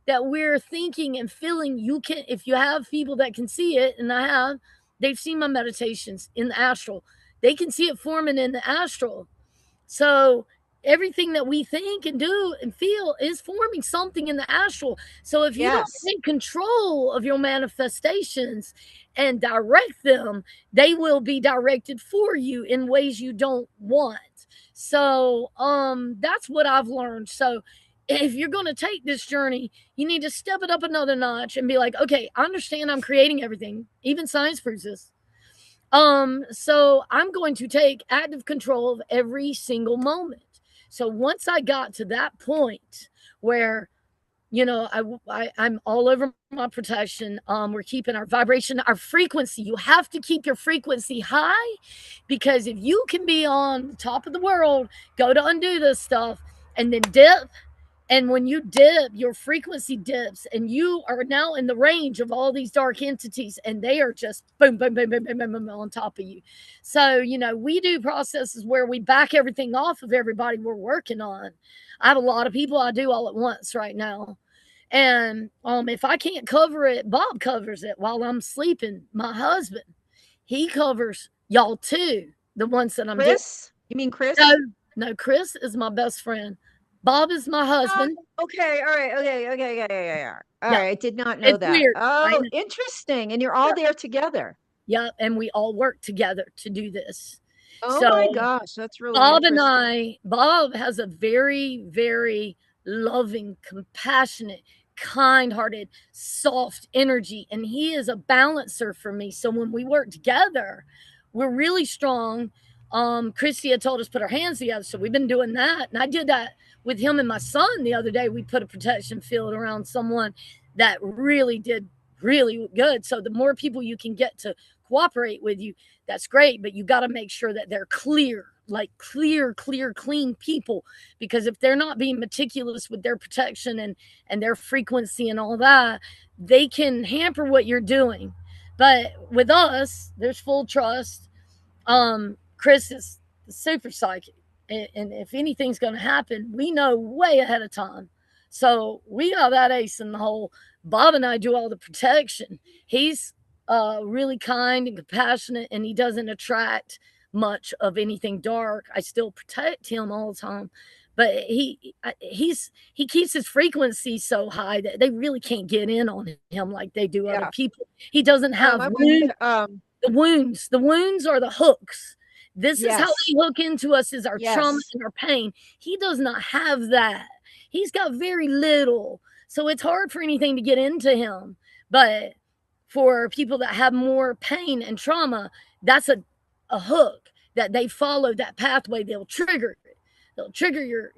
that we're thinking and feeling. You can, if you have people that can see it, and I have, they've seen my meditations in the astral. They can see it forming in the astral. So everything that we think and do and feel is forming something in the astral. So if you don't take control of your manifestations and direct them, they will be directed for you in ways you don't want. So that's what I've learned. So if you're going to take this journey, you need to step it up another notch and be like, okay, I understand I'm creating everything. Even science proves this. So I'm going to take active control of every single moment. So once I got to that point where, I'm all over my protection. We're keeping our vibration, our frequency. You have to keep your frequency high, because if you can be on the top of the world, go to undo this stuff, and then dip And when you dip, your frequency dips, and you are now in the range of all these dark entities, and they are just boom, boom, boom, boom, boom, boom, boom on top of you. So, you know, we do processes where we back everything off of everybody we're working on. I have a lot of people I do all at once right now. And if I can't cover it, Bob covers it while I'm sleeping. My husband, he covers y'all too, the ones that I'm doing. Chris? You mean Chris? No, Chris is my best friend. Bob is my husband. Okay, all right, okay, yeah. All Yeah. right, I did not know It's that. weird. I Oh, know. interesting. And you're all there together. Yeah, and we all work together to do this. Oh So my gosh, that's really Bob and interesting. Bob has a very, very loving, compassionate, kind-hearted, soft energy, and he is a balancer for me. So when we work together, we're really strong. Christy had told us to put our hands together, so we've been doing that. And I did that with him and my son the other day. We put a protection field around someone that really did really good. So the more people you can get to cooperate with you, that's great. But you got to make sure that they're clear, like clear, clean people. Because if they're not being meticulous with their protection and their frequency and all that, they can hamper what you're doing. But with us, there's full trust. Chris is super psychic, and if anything's going to happen, we know way ahead of time. So we got that ace in the hole. Bob and I do all the protection. He's really kind and compassionate, and he doesn't attract much of anything dark. I still protect him all the time, but he keeps his frequency so high that they really can't get in on him like they do other people. He doesn't have wounds. The wounds are the hooks. This is how they hook into us, is our trauma and our pain. He does not have that. He's got very little. So it's hard for anything to get into him. But for people that have more pain and trauma, that's a hook that they follow that pathway. They'll trigger it. They'll trigger your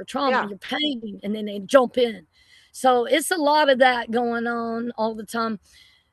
trauma, your pain, and then they jump in. So it's a lot of that going on all the time.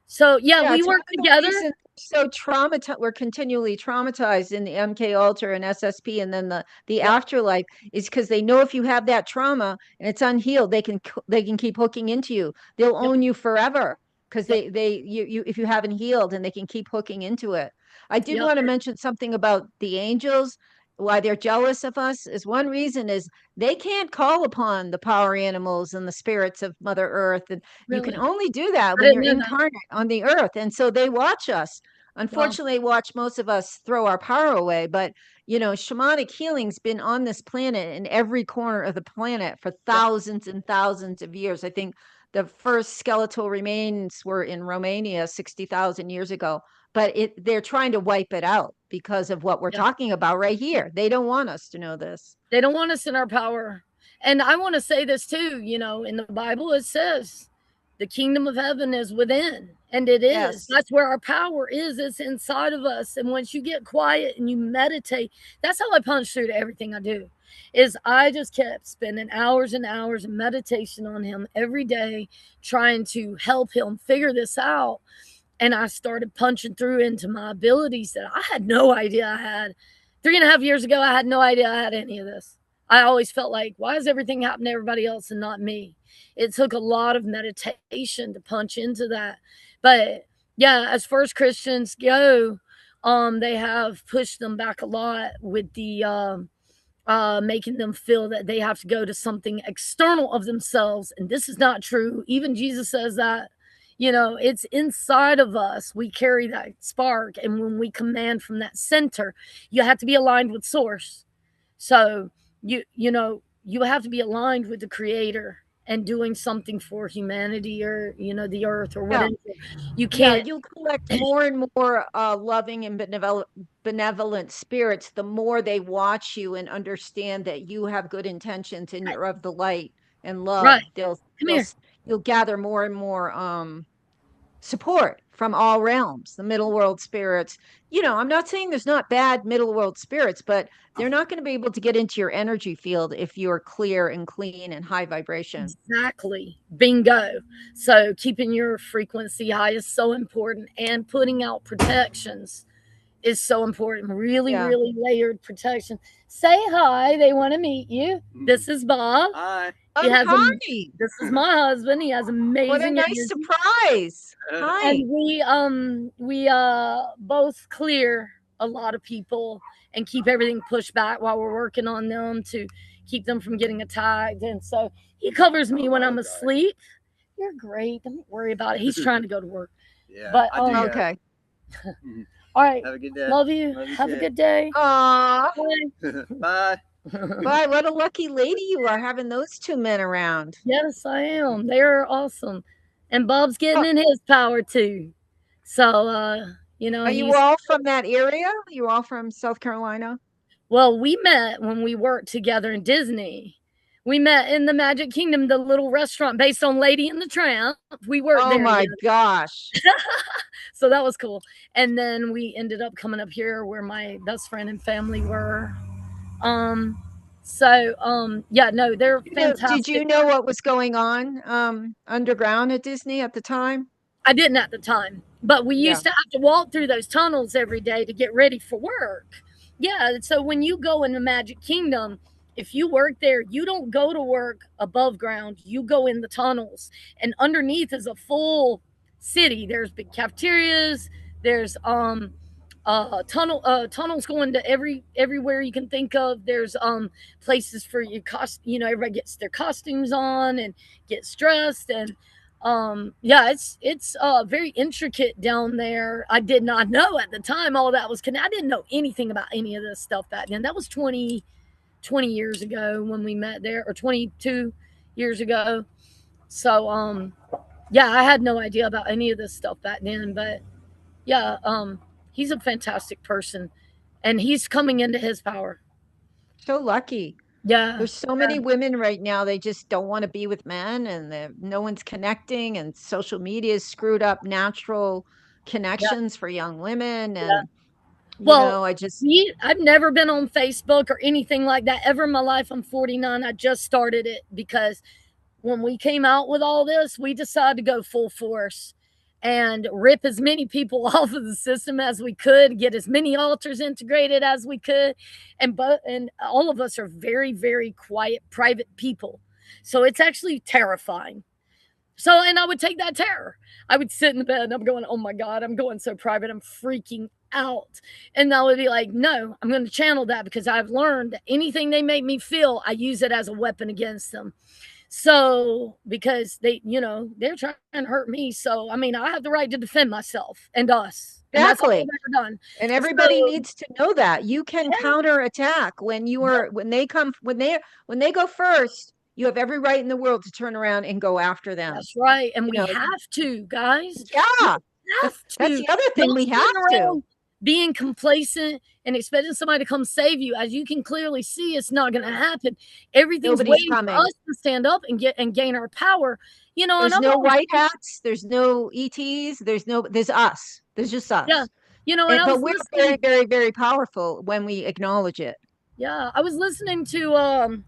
So we work together. So traumatized, we're continually traumatized in the MK Ultra and SSP, and then the afterlife is because they know if you have that trauma and it's unhealed, they can keep hooking into you. They'll own you forever because you if you haven't healed, and they can keep hooking into it. I did want to mention something about the angels. Why they're jealous of us is one reason is they can't call upon the power animals and the spirits of Mother Earth. And you can only do that when you're incarnate on the earth. And so they watch us. Unfortunately, they watch most of us throw our power away. But, you know, shamanic healing's been on this planet in every corner of the planet for thousands and thousands of years. I think the first skeletal remains were in Romania 60,000 years ago. But they're trying to wipe it out because of what we're talking about right here. They don't want us to know this. They don't want us in our power. And I want to say this too, you know, in the Bible, it says the kingdom of heaven is within, and it is. Yes. That's where our power is. It's inside of us. And once you get quiet and you meditate, that's how I punch through to everything I do. Is I just kept spending hours and hours of meditation on him every day, trying to help him figure this out. And I started punching through into my abilities that I had no idea I had. 3.5 years ago, I had no idea I had any of this. I always felt like, why is everything happening to everybody else and not me? It took a lot of meditation to punch into that. But yeah, as far as Christians go, they have pushed them back a lot with the making them feel that they have to go to something external of themselves. And this is not true. Even Jesus says that. You know, it's inside of us. We carry that spark. And when we command from that center, you have to be aligned with source. So, you have to be aligned with the creator and doing something for humanity or, you know, the earth or whatever. You can't. You collect more and more loving and benevolent spirits, the more they watch you and understand that you have good intentions and you're of the light and love. Right. You'll gather more and more support from all realms, the middle world spirits. You know, I'm not saying there's not bad middle world spirits, but they're not going to be able to get into your energy field if you're clear and clean and high vibration. Exactly. Bingo. So keeping your frequency high is so important, and putting out protections is so important. Really, Yeah. really layered protection. Say hi. They want to meet you. This is Bob. Hi. He has Hi. this is my husband. He has What a amazing nice energy. surprise. Hi. And we both clear a lot of people and keep everything pushed back while we're working on them to keep them from getting attacked. And so he covers me when I'm asleep. You're great. Don't worry about it. He's trying to go to work. Yeah, But I do that. Okay. all right. Have a good day. Love you. Love you Have a too. good day. Aw. Bye. Bye. What a lucky lady you are having those two men around. Yes, I am. They're awesome. And Bob's getting in his power too. So you know, Are you he's all from that area? You all from South Carolina? well, we met when we worked together in Disney. We met in the Magic Kingdom, the little restaurant based on Lady and the Tramp. We worked Oh there my together. gosh. So that was cool. And then we ended up coming up here where my best friend and family were. Yeah, no, they're Did fantastic. you know what was going on underground at Disney at the time? I didn't at the time, but we Yeah. used to have to walk through those tunnels every day to get ready for work. Yeah, so when you go in the Magic Kingdom, if you work there, you don't go to work above ground. You go in the tunnels, and underneath is a full city. There's big cafeterias. There's tunnels going to everywhere you can think of. There's places for your everybody gets their costumes on and gets dressed. And yeah, it's very intricate down there. I did not know at the time all that was connected. I didn't know anything about any of this stuff back then. That was 20 years ago when we met there, or 22 years ago. So yeah, I had no idea about any of this stuff back then. But yeah, he's a fantastic person, and he's coming into his power. So lucky. Yeah, There's so many women right now, they just don't want to be with men, and no one's connecting, and social media has screwed up natural connections for young women. And well, I just I've never been on Facebook or anything like that ever in my life. I'm 49. I just started it because when we came out with all this, we decided to go full force and rip as many people off of the system as we could, get as many altars integrated as we could. And all of us are very, very quiet, private people. So it's actually terrifying. So, and I would take that terror. I would sit in the bed and I'm going, oh my God, I'm going so private. I'm freaking out. And I would be like, no, I'm going to channel that because I've learned that anything they make me feel, I use it as a weapon against them. So, because they're trying to hurt me. So, I mean, I have the right to defend myself and us. And that's all I've exactly. ever done. And everybody So, needs to know that you can counterattack when they go first. You have every right in the world to turn around and go after them. that's right. And we have to, guys. Yeah. Have That's to. the other thing, Don't we sit have to. around being complacent and expecting somebody to come save you. As you can clearly see, it's not going to happen. Everything's Nobody's waiting coming. for us to stand up and gain our power. There's and no white hats. There's no ETs. There's us. There's just us. Yeah. And but we're very, very, very powerful when we acknowledge it. Yeah, I was listening to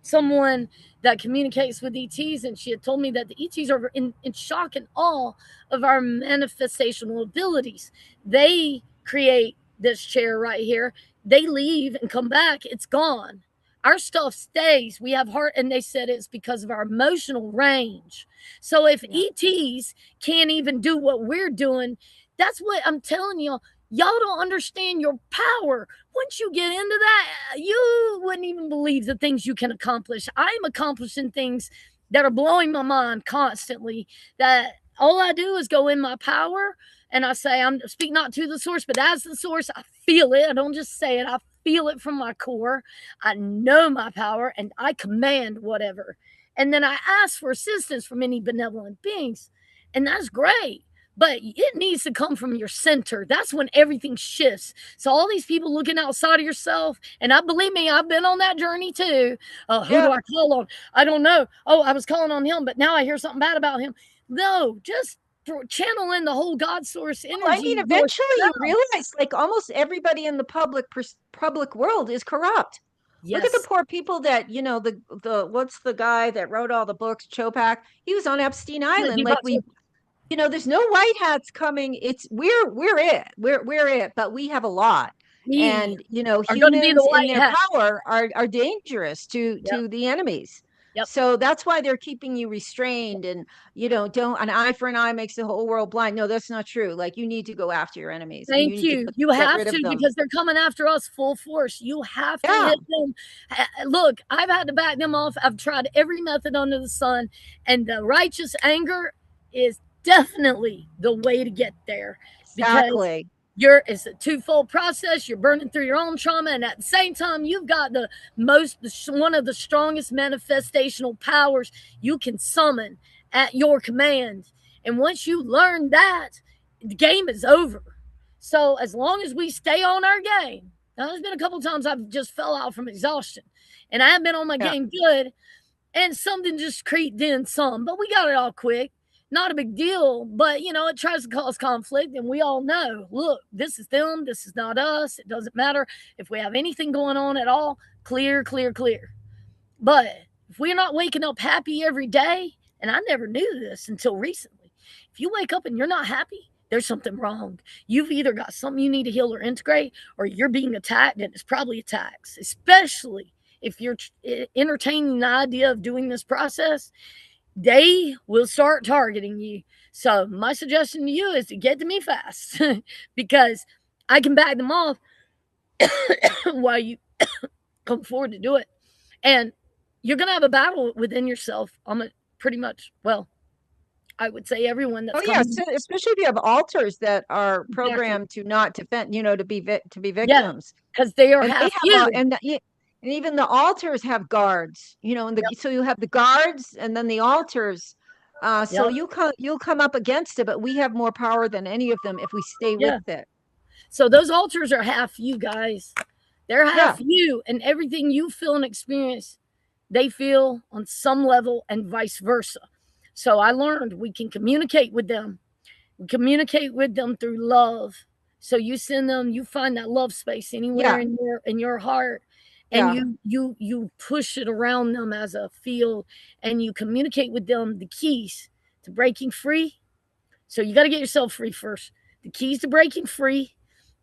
someone that communicates with ETs, and she had told me that the ETs are in shock and awe of our manifestational abilities. They create this chair right here. They leave and come back. It's gone. Our stuff stays. We have heart, and they said it's because of our emotional range. So if ETs can't even do what we're doing, that's what I'm telling y'all. Y'all don't understand your power. Once you get into that, you wouldn't even believe the things you can accomplish. I'm accomplishing things that are blowing my mind constantly, that all I do is go in my power and I say, I'm speak not to the source, but as the source. I feel it. I don't just say it. I feel it from my core. I know my power and I command whatever. And then I ask for assistance from any benevolent beings. And that's great. But it needs to come from your center. That's when everything shifts. So all these people looking outside of yourself, and I believe me, I've been on that journey too. Who do I call on? I don't know. Oh, I was calling on him, but now I hear something bad about him. No, just channel in the whole God source energy. I mean, eventually you realize, like, almost everybody in the public world is corrupt. Yes. Look at the poor people that, the what's the guy that wrote all the books, Chopak? He was on Epstein Island. there's no white hats coming. We're it, but we have a lot. We And are going to be the humans in white their hat. power are dangerous to the enemies. Yep. So that's why they're keeping you restrained, and don't an eye for an eye makes the whole world blind. No, that's not true. Like, you need to go after your enemies, and Thank you need you. to You get have rid of to, them. because they're coming after us full force. You have to Yeah. hit them. Look, I've had to back them off. I've tried every method under the sun, and the righteous anger is definitely the way to get there, because Exactly. it's a twofold process. You're burning through your own trauma, and at the same time, you've got one of the strongest manifestational powers you can summon at your command. And once you learn that, the game is over. So as long as we stay on our game, now there's been a couple times I've just fell out from exhaustion, and I have been on my game good, and something just creeped in some, but we got it all quick. Not a big deal, but it tries to cause conflict, and we all know, look, this is them, this is not us. It doesn't matter if we have anything going on at all. Clear. But if we're not waking up happy every day, and I never knew this until recently, if you wake up and you're not happy, there's something wrong. You've either got something you need to heal or integrate, or you're being attacked, and it's probably attacks, especially if you're entertaining the idea of doing this process. They will start targeting you. So my suggestion to you is to get to me fast, because I can back them off while you come forward to do it. And you're going to have a battle within yourself. Pretty much, well, I would say everyone that's coming. So especially if you have altars that are programmed to not defend, to be victims. Because they are half you. And even the altars have guards, so you have the guards and then the altars. So you'll come up against it, but we have more power than any of them if we stay with it. So those altars are half you, guys. They're half you, and everything you feel and experience, they feel on some level, and vice versa. So I learned we can communicate with them. We communicate with them through love. So you find that love space anywhere in your heart. And you push it around them as a field, and you communicate with them the keys to breaking free. So you got to get yourself free first. The keys to breaking free,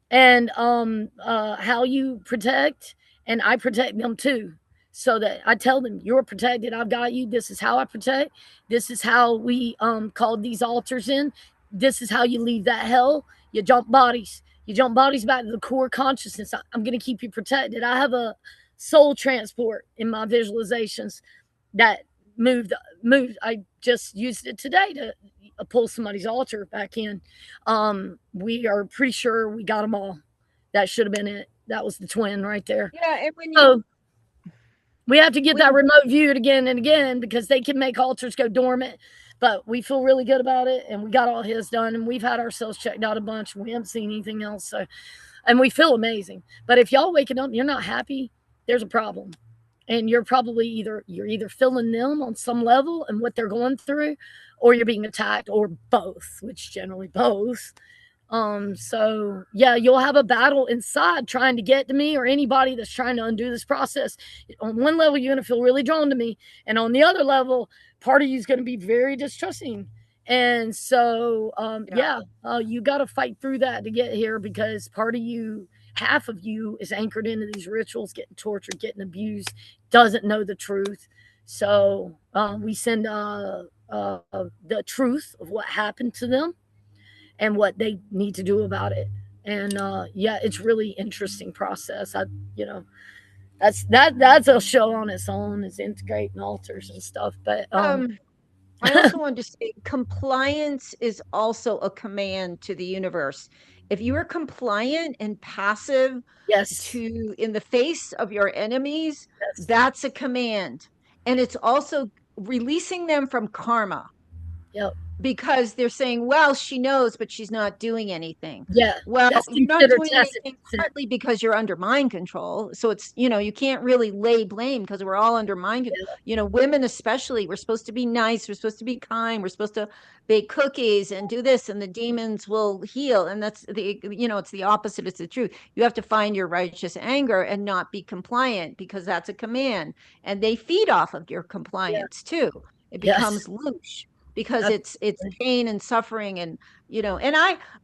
and how you protect, and I protect them too. So that I tell them, you're protected. I've got you. This is how I protect. This is how we called these altars in. This is how you leave that hell. You jump bodies. You jump bodies back to the core consciousness. I'm going to keep you protected. I have a soul transport in my visualizations that moved. I just used it today to pull somebody's altar back in. We are pretty sure we got them all. That should have been it. That was the twin right there. Yeah, and we have to get that remote viewed again and again, because they can make altars go dormant. But we feel really good about it, and we got all his done, and we've had ourselves checked out a bunch. We haven't seen anything else, so, and we feel amazing. But if y'all waking up and you're not happy, there's a problem, and you're probably either feeling them on some level and what they're going through, or you're being attacked, or both, which generally both. So yeah, you'll have a battle inside trying to get to me, or anybody that's trying to undo this process. On one level, you're going to feel really drawn to me, and on the other level, part of you is going to be very distrusting. And so, you got to fight through that to get here, because part of you, half of you, is anchored into these rituals, getting tortured, getting abused, doesn't know the truth. So we send the truth of what happened to them and what they need to do about it. And it's really interesting process. That's a show on its own, is integrating altars and stuff. But I also want to say, compliance is also a command to the universe. If you are compliant and passive in the face of your enemies, that's a command. And it's also releasing them from karma. Yep. Because they're saying, well, she knows, but she's not doing anything. Yeah. Well, you're not doing anything partly because you're under mind control. So it's, you can't really lay blame, because we're all under mind control. Yeah. Women especially, we're supposed to be nice. We're supposed to be kind. We're supposed to bake cookies and do this, and the demons will heal. And that's it's the opposite. It's the truth. You have to find your righteous anger and not be compliant, because that's a command. And they feed off of your compliance too. It becomes loose. because That's it's pain and suffering, and and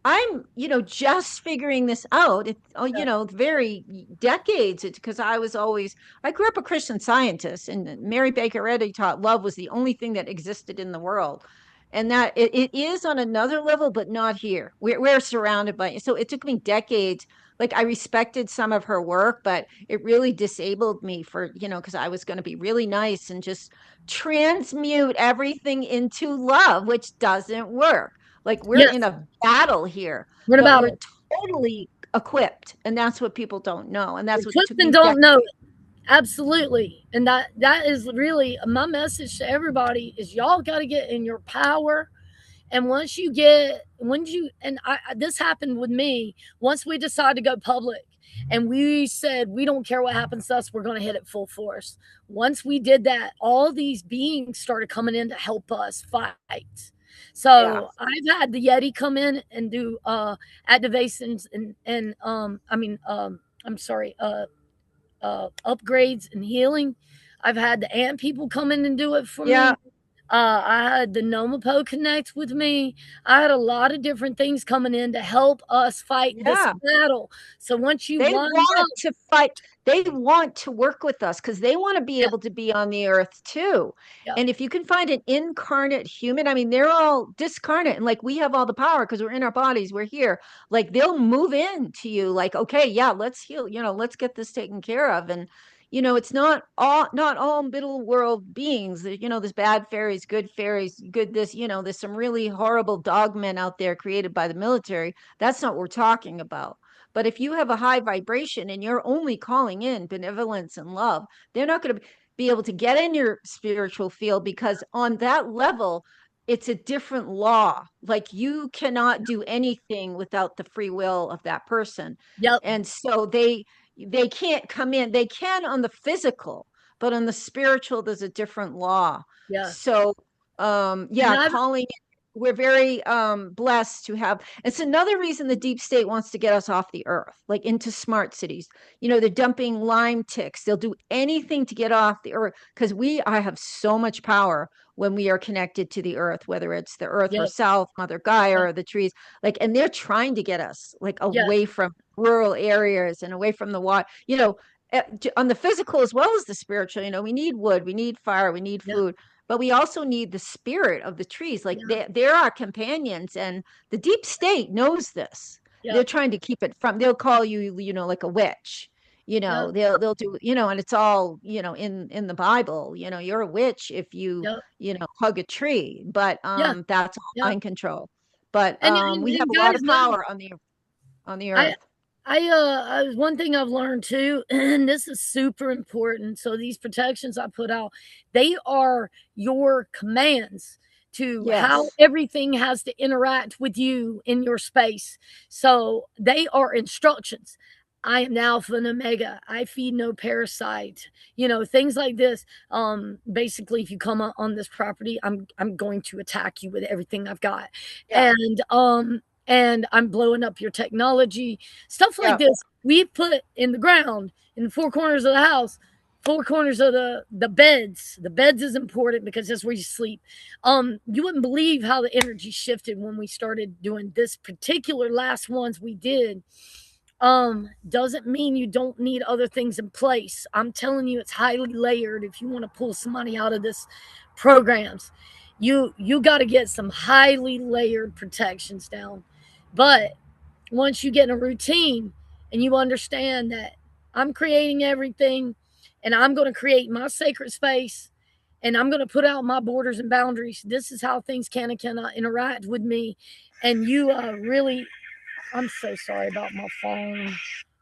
I'm just figuring this out. It's very decades, because I grew up a Christian Scientist, and Mary Baker Eddy taught love was the only thing that existed in the world, and that it is on another level, but not here. We're surrounded by it. So it took me decades. Like, I respected some of her work, but it really disabled me for, because I was going to be really nice and just transmute everything into love, which doesn't work. Like, we're in yes. a battle here, What but about we're it? totally equipped. And that's what people don't know. And that's what Equipped took and me don't know decades. it. Absolutely. And that is really my message to everybody is y'all got to get in your power. And once you and this happened with me, once we decided to go public and we said, we don't care what happens to us, we're going to hit it full force. Once we did that, all these beings started coming in to help us fight. Yeah. So I've had the Yeti come in and do activations and I'm sorry, upgrades and healing. I've had the ant people come in and do it for Yeah. me. I had the Nomapo connect with me. I had a lot of different things coming in to help us fight this Yeah. battle. So once you They line up, want to fight. They want to work with us because they want to be yeah, able to be on the earth too. yeah, And if you can find an incarnate human, I mean, they're all discarnate, and like, we have all the power because we're in our bodies, we're here. Like, they'll move in to you, like, okay, yeah, let's heal, let's get this taken care of. And it's not all middle world beings. There's bad fairies, good fairies, good this, there's some really horrible dogmen out there created by the military. That's not what we're talking about. But if you have a high vibration and you're only calling in benevolence and love, they're not going to be able to get in your spiritual field, because on that level, it's a different law. Like, you cannot do anything without the free will of that person. yep, And so they can't come in. They can on the physical, but on the spiritual, there's a different law. yeah. So And yeah, calling, we're very blessed to have. It's another reason the deep state wants to get us off the earth, like into smart cities. They're dumping Lyme ticks. They'll do anything to get off the earth, because I have so much power when we are connected to the earth, whether it's the earth yep, herself, Mother Gaia, yep, or the trees. Like, and they're trying to get us, like, yeah, away from rural areas and away from the water, on the physical as well as the spiritual. We need wood, we need fire, we need yeah, food, but we also need the spirit of the trees. Like, yeah, they're our companions, and the deep state knows this. They're yep, trying to keep it from. They'll call you, like a witch. yep, They'll do, and it's all, in the Bible. You're a witch if you, yep, hug a tree, but yeah, that's all yeah. mind control. But we have And a lot guys of know power on the I earth. one thing I've learned too, and this is super important. So these protections I put out, they are your commands to how Yes. everything has to interact with you in your space. So they are instructions. I am the Alpha and Omega. I feed no parasite. Things like this. Basically, if you come on this property, I'm going to attack you with everything I've got. Yeah. And I'm blowing up your technology, stuff like Yeah. this. We put in the ground in the four corners of the house, four corners of the beds. The beds is important because that's where you sleep. You wouldn't believe how the energy shifted when we started doing this particular last ones we did. Doesn't mean you don't need other things in place. I'm telling you, it's highly layered. If you want to pull some money out of this programs, you got to get some highly layered protections down. But once you get in a routine and you understand that I'm creating everything and I'm going to create my sacred space and I'm going to put out my borders and boundaries, this is how things can and cannot interact with me. And you really, I'm so sorry about my phone.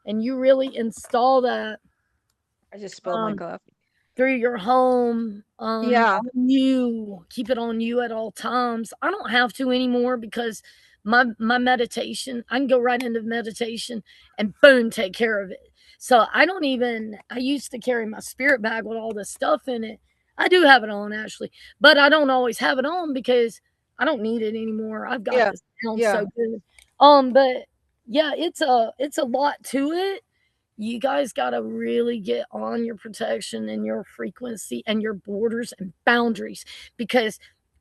And you really install that I just spilled my um, coffee. through your home, Yeah. on you. Keep it on you at all times. I don't have to anymore because my meditation, I can go right into meditation and boom, take care of it. So I used to carry my spirit bag with all this stuff in it. I do have it on actually, but I don't always have it on because I don't need it anymore. I've got Yeah. this down Yeah. so good. But yeah, it's a lot to it. You guys got to really get on your protection and your frequency and your borders and boundaries because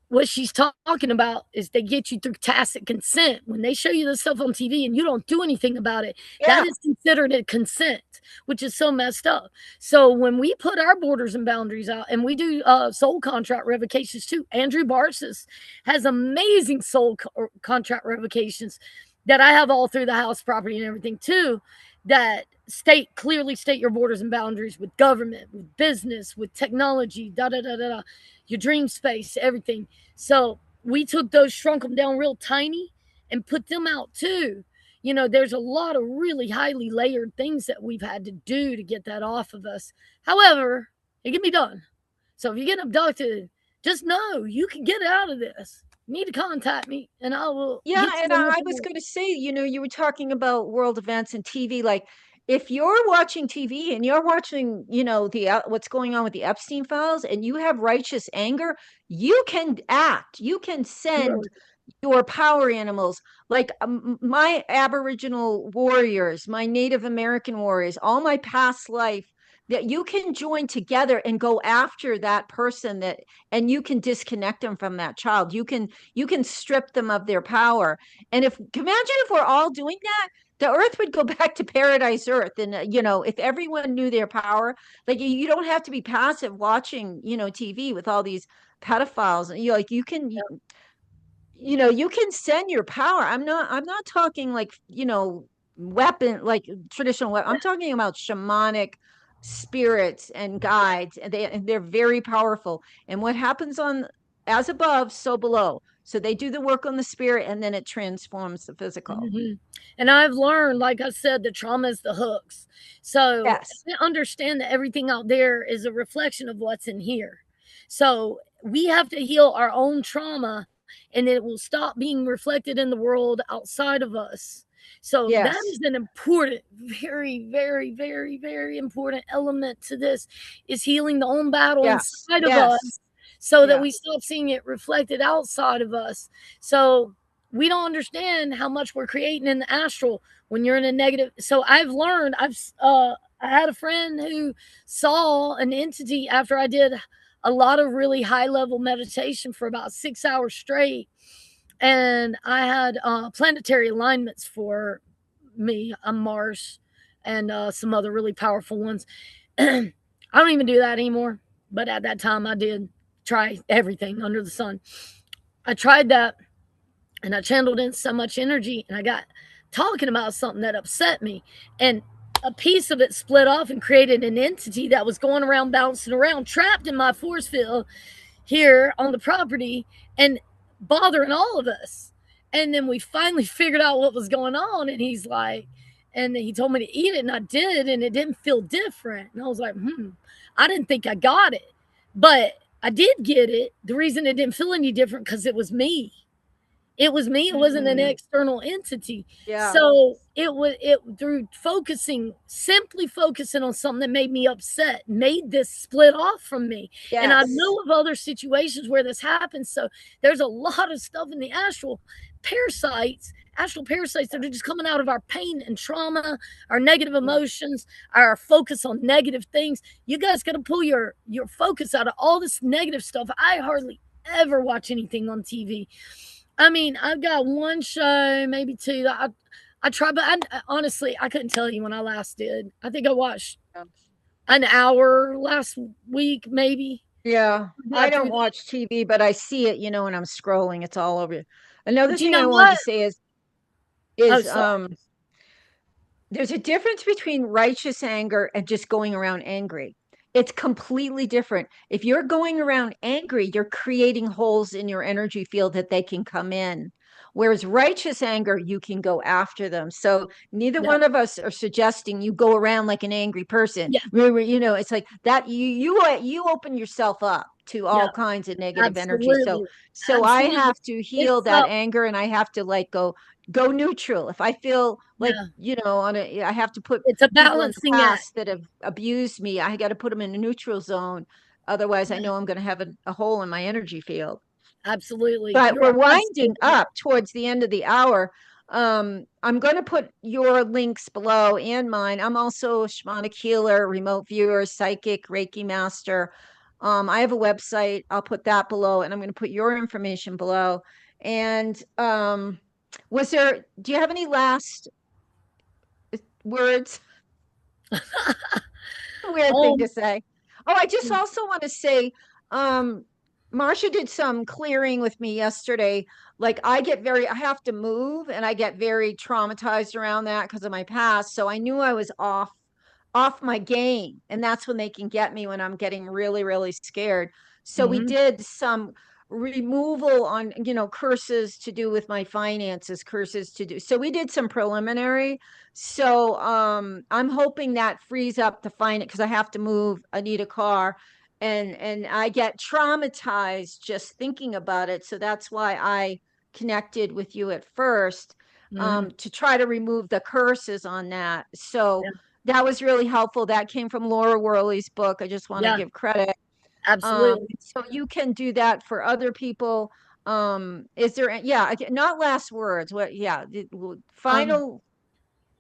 what she's talking about is they get you through tacit consent. When they show you this stuff on TV and you don't do anything about it, Yeah. that is considered a consent, which is so messed up. So when we put our borders and boundaries out, and we do soul contract revocations too, Andrew Barsis has amazing soul contract revocations that I have all through the house property and everything too, that clearly state your borders and boundaries with government, with business, with technology, your dream space, everything. So we took those, shrunk them down real tiny, and put them out too. There's a lot of really highly layered things that we've had to do to get that off of us. However, it can be done. So if you get abducted, just know you can get out of this. You need to contact me, and I will. Yeah, and I was going to say, you were talking about world events and TV. Like, if you're watching TV and you're watching, the what's going on with the Epstein files, and you have righteous anger, you can act. You can send your power animals, like my Aboriginal warriors, my Native American warriors, all my past life, that you can join together and go after that person, and you can disconnect them from that child. You can strip them of their power. And imagine if we're all doing that, the earth would go back to paradise earth. And if everyone knew their power, like, you don't have to be passive watching TV with all these pedophiles. And you can you can send your power. I'm not talking like, weapon, like traditional weapon. I'm talking about shamanic spirits and guides, and they're very powerful. And what happens on as above, so below. So they do the work on the spirit, and then it transforms the physical. Mm-hmm. And I've learned, like I said, the trauma is the hooks. So Yes. I understand that everything out there is a reflection of what's in here. So we have to heal our own trauma, and it will stop being reflected in the world outside of us. So that Yes. is an important, very, very, very, very important element to this, is healing the own battle Yes. inside of Yes. us, so that Yeah. we stop seeing it reflected outside of us. So we don't understand how much we're creating in the astral when you're in a negative. So I've learned, I had a friend who saw an entity after I did a lot of really high level meditation for about 6 hours straight, and I had planetary alignments for me on Mars, and some other really powerful ones. I don't even do that anymore, but at that time I did try everything under the sun. I tried that, and I channeled in so much energy, and I got talking about something that upset me, and a piece of it split off and created an entity that was going around, bouncing around, trapped in my force field here on the property and bothering all of us. And then we finally figured out what was going on, and he's like, and he told me to eat it, and I did, and it didn't feel different. And I was like, I didn't think I got it, but I did get it. The reason it didn't feel any different, because it was me. It was me. It wasn't an external entity. Yeah. So it through simply focusing on something that made me upset, made this split off from me. Yes. And I know of other situations where this happens. So there's a lot of stuff in the astral parasites that are just coming out of our pain and trauma, our negative emotions, our focus on negative things. You guys got to pull your focus out of all this negative stuff. I hardly ever watch anything on TV. I mean, I've got one show, maybe two that I tried, but honestly, I couldn't tell you when I last did. I think I watched an hour last week, maybe. Yeah. I don't watch TV, but I see it, when I'm scrolling. It's all over. Another thing I wanted to say is there's a difference between righteous anger and just going around angry. It's completely different. If you're going around angry, you're creating holes in your energy field that they can come in. Whereas righteous anger, you can go after them. So neither one of us are suggesting you go around like an angry person. Yeah. It's like that you open yourself up to all kinds of negative energy. So I have to heal that anger, and I have to go neutral. If I feel like, I have to put it's a people in the balancing past act that have abused me. I got to put them in a neutral zone. Otherwise, I know I'm going to have a hole in my energy field. Absolutely. But we're winding up towards the end of the hour. I'm going to put your links below and mine. I'm also a shamanic healer, remote viewer, psychic, Reiki master. I have a website. I'll put that below, and I'm going to put your information below. And do you have any last words? Weird thing to say. Oh, I just also want to say, Marcia did some clearing with me yesterday. Like I have to move and I get very traumatized around that because of my past. So I knew I was off my game. And that's when they can get me, when I'm getting really, really scared. So we did some removal on, curses to do with my finances, curses to do. So we did some preliminary. So I'm hoping that frees up the finance because I have to move. I need a car. And I get traumatized just thinking about it. So that's why I connected with you at first, to try to remove the curses on that. So that was really helpful. That came from Laura Worley's book. I just want to give credit. Absolutely. So you can do that for other people. Is there, not last words. Final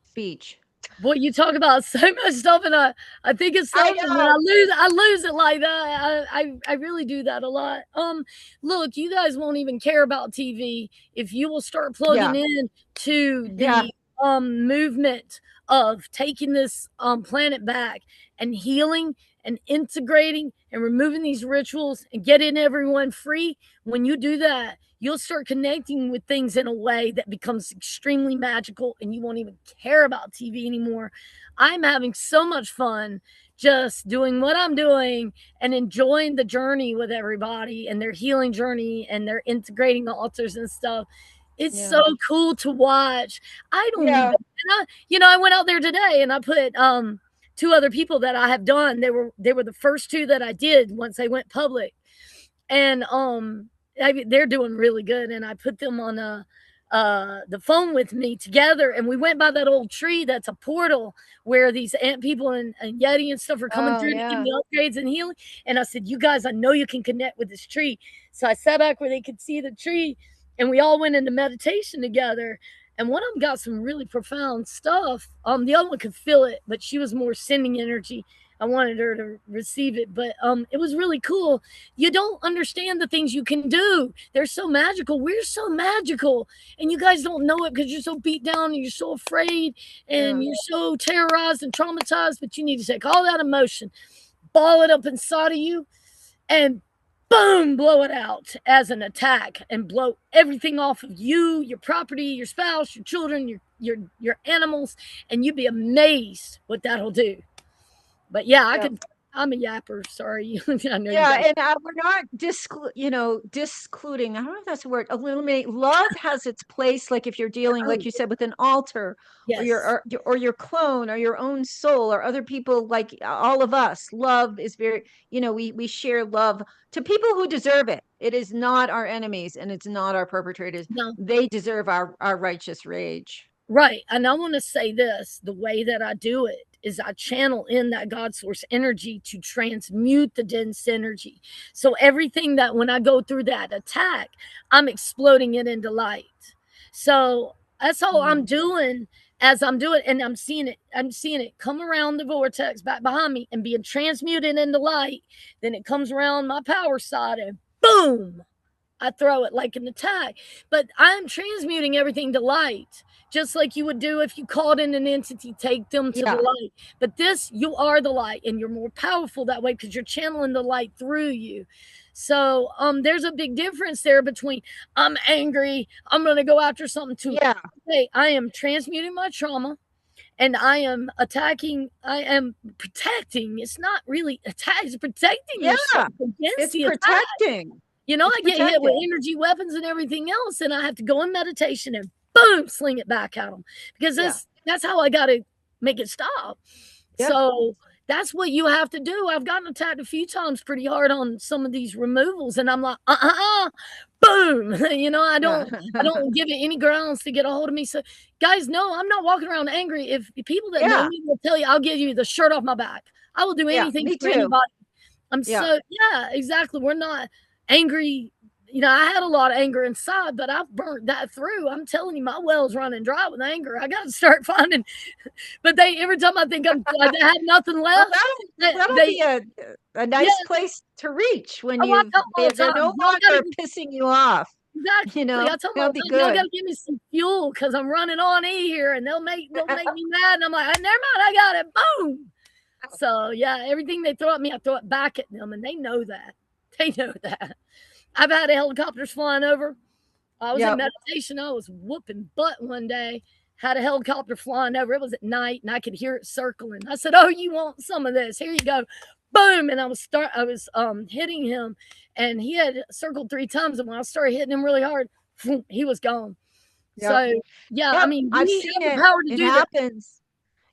speech. Boy, you talk about so much stuff, and I think it's something when I lose it like that. I really do that a lot. Look, you guys won't even care about TV if you will start plugging in to the movement of taking this planet back and healing and integrating and removing these rituals and getting everyone free. When you do that, you'll start connecting with things in a way that becomes extremely magical, and you won't even care about TV anymore. I'm having so much fun just doing what I'm doing and enjoying the journey with everybody and their healing journey and their integrating altars and stuff. It's so cool to watch. I don't even, I went out there today and I put two other people that I have done. They were the first two that I did once they went public. And they're doing really good, and I put them on the phone with me together, and we went by that old tree that's a portal where these ant people and Yeti and stuff are coming through to give me upgrades and healing. And I said, you guys, I know you can connect with this tree. So I sat back where they could see the tree, and we all went into meditation together. And one of them got some really profound stuff. The other one could feel it, but she was more sending energy. I wanted her to receive it, but it was really cool. You don't understand the things you can do. They're so magical. We're so magical, and you guys don't know it because you're so beat down and you're so afraid and you're so terrorized and traumatized. But you need to take all that emotion, ball it up inside of you, and boom, blow it out as an attack and blow everything off of you, your property, your spouse, your children, your animals, and you'd be amazed what that'll do. But I'm a yapper. Sorry. I know and we're not discluding. I don't know if that's a word. Eliminate. Love has its place. Like if you're dealing, like you said, with an altar, or your clone, or your own soul, or other people, like all of us. Love is very. We share love to people who deserve it. It is not our enemies, and it's not our perpetrators. No. They deserve our righteous rage. Right. And I want to say this, the way that I do it is I channel in that God source energy to transmute the dense energy. So everything that when I go through that attack, I'm exploding it into light. So that's all I'm doing as I'm doing, and I'm seeing it come around the vortex back behind me and being transmuted into light. Then it comes around my power side and boom, I throw it like an attack. But I'm transmuting everything to light, just like you would do if you called in an entity, take them to the light. But this, you are the light, and you're more powerful that way because you're channeling the light through you. So there's a big difference there between I'm angry, I'm going to go after something too. Okay, I am transmuting my trauma, and I am attacking. I am protecting. It's not really attack. It's protecting yourself against the protecting. Attack. I get hit with energy weapons and everything else, and I have to go in meditation and boom, sling it back at them because that's how I got to make it stop. So that's what you have to do. I've gotten attacked a few times pretty hard on some of these removals, and I'm like, boom. I don't give it any grounds to get a hold of me. So guys, no, I'm not walking around angry. If people that know me will tell you, I'll give you the shirt off my back. I will do anything for anybody. I'm so exactly. We're not angry, I had a lot of anger inside, but I've burnt that through. I'm telling you, my well's running dry with anger. I got to start finding, but every time I think I have nothing Well, left, that'll they, be a yeah, nice place to reach when oh, I tell them all the they're time, no y'all got longer to, pissing you off. exactly. I tell them all That'll the be time, y'all got good. to give me some fuel because I'm running on E here, and they'll make me mad, and I'm like, never mind, I got it. Boom. So yeah, everything they throw at me, I throw it back at them, and they know that. They know that. I've had helicopters flying over. I was in Yep. meditation. I was whooping butt one day. Had a helicopter flying over. It was at night, and I could hear it circling. I said, "Oh, you want some of this? Here you go." Boom! And I was hitting him, and he had circled 3 times. And when I started hitting him really hard, he was gone. Yep. So yeah, I Yep. mean, I've we seen have the it. power to It do that. happens.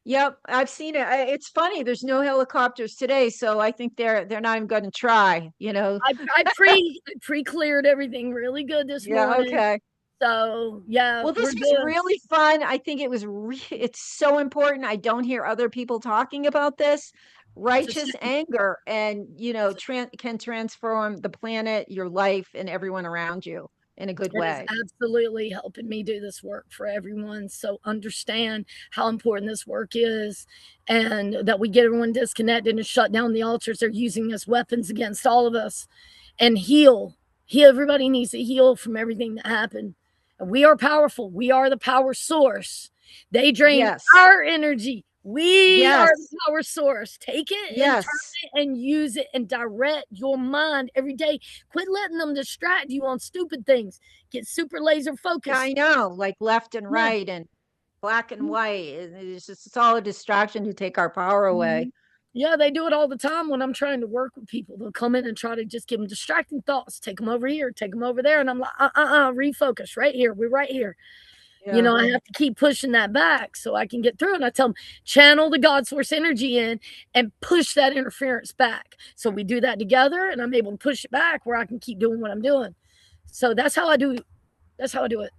Yep, I've seen it. It's funny. There's no helicopters today, so I think they're not even going to try. I pre-cleared everything really good this Yeah. morning. Okay. So yeah, Well, this we're was good. really fun. I think it's so important. I don't hear other people talking about this. Righteous anger and, can transform the planet, your life, and everyone around you in a good It is way. absolutely helping me do this work for everyone. So understand how important this work is, and that we get everyone disconnected and shut down the altars they're using as weapons against all of us, and heal. Everybody needs to heal from everything that happened. And we are powerful. We are the power source. They drain Yes. our energy. We are the Yes. power source. Take it and turn Yes. it and use it and direct your mind every day. Quit letting them distract you on stupid things. Get super laser Yeah, focused. I know, like left and Yeah. right and black and white. It's all a distraction to take our power away. Yeah, they do it all the time when I'm trying to work with people. They'll come in and try to just give them distracting thoughts, take them over here, take them over there. And I'm like, refocus right here. We're right here. Yeah. I have to keep pushing that back so I can get through. And I tell them, channel the God source energy in and push that interference back. So we do that together, and I'm able to push it back where I can keep doing what I'm doing. So that's how I do. That's how I do it.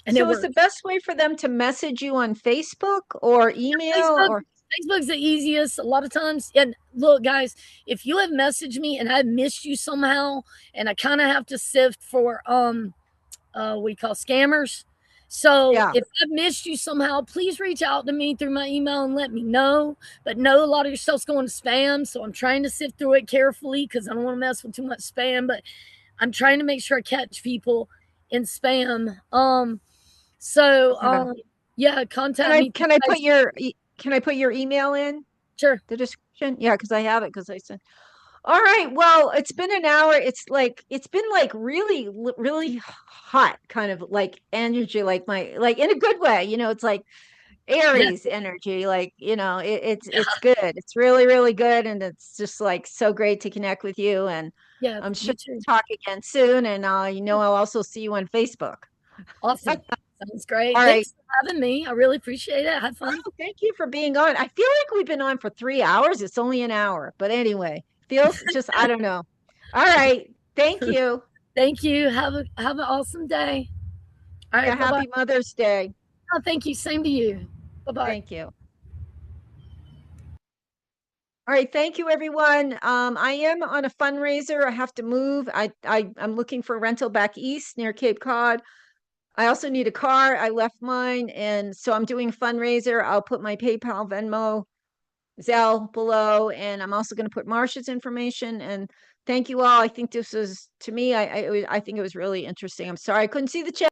And it So is works. the best way for them to message you on Facebook or email Facebook, or Facebook's the easiest a lot of times. And look, guys, if you have messaged me and I missed you somehow, and I kind of have to sift for we call scammers. So yeah. if I've missed you somehow, please reach out to me through my email and let me know. But know a lot of your stuff's going to spam, so I'm trying to sift through it carefully because I don't want to mess with too much spam. But I'm trying to make sure I catch people in spam. Yeah, contact me. Can I put your email in Sure. the description? Yeah, because I have it because I sent. All right. Well, it's been an hour. It's been like really, really hot, kind of like energy, like in a good way. It's like Yeah. Aries energy, like it's good. It's really, really good, and it's just like so great to connect with you. And Yeah. I'm sure You too. we'll talk again soon. And I'll also see you on Facebook. Awesome. Sounds great. All right. Thanks for having me. I really appreciate it. Have fun. Oh, thank you for being on. I feel like we've been on for 3 hours. It's only an hour, but anyway, feels just I don't know. All right. Thank you. Thank you. Have an awesome day. All Yeah, right. Bye bye. happy Mother's Day. Oh, thank you. Same to you. Bye bye. Thank you. All right, thank you, everyone. I am on a fundraiser. I have to move. I'm looking for a rental back east near Cape Cod. I also need a car. I left mine, and so I'm doing a fundraiser. I'll put my PayPal, Venmo, Zelle below, and I'm also going to put Marcia's information. And thank you all. I think this was, to me, I think it was really interesting. I'm sorry I couldn't see the chat.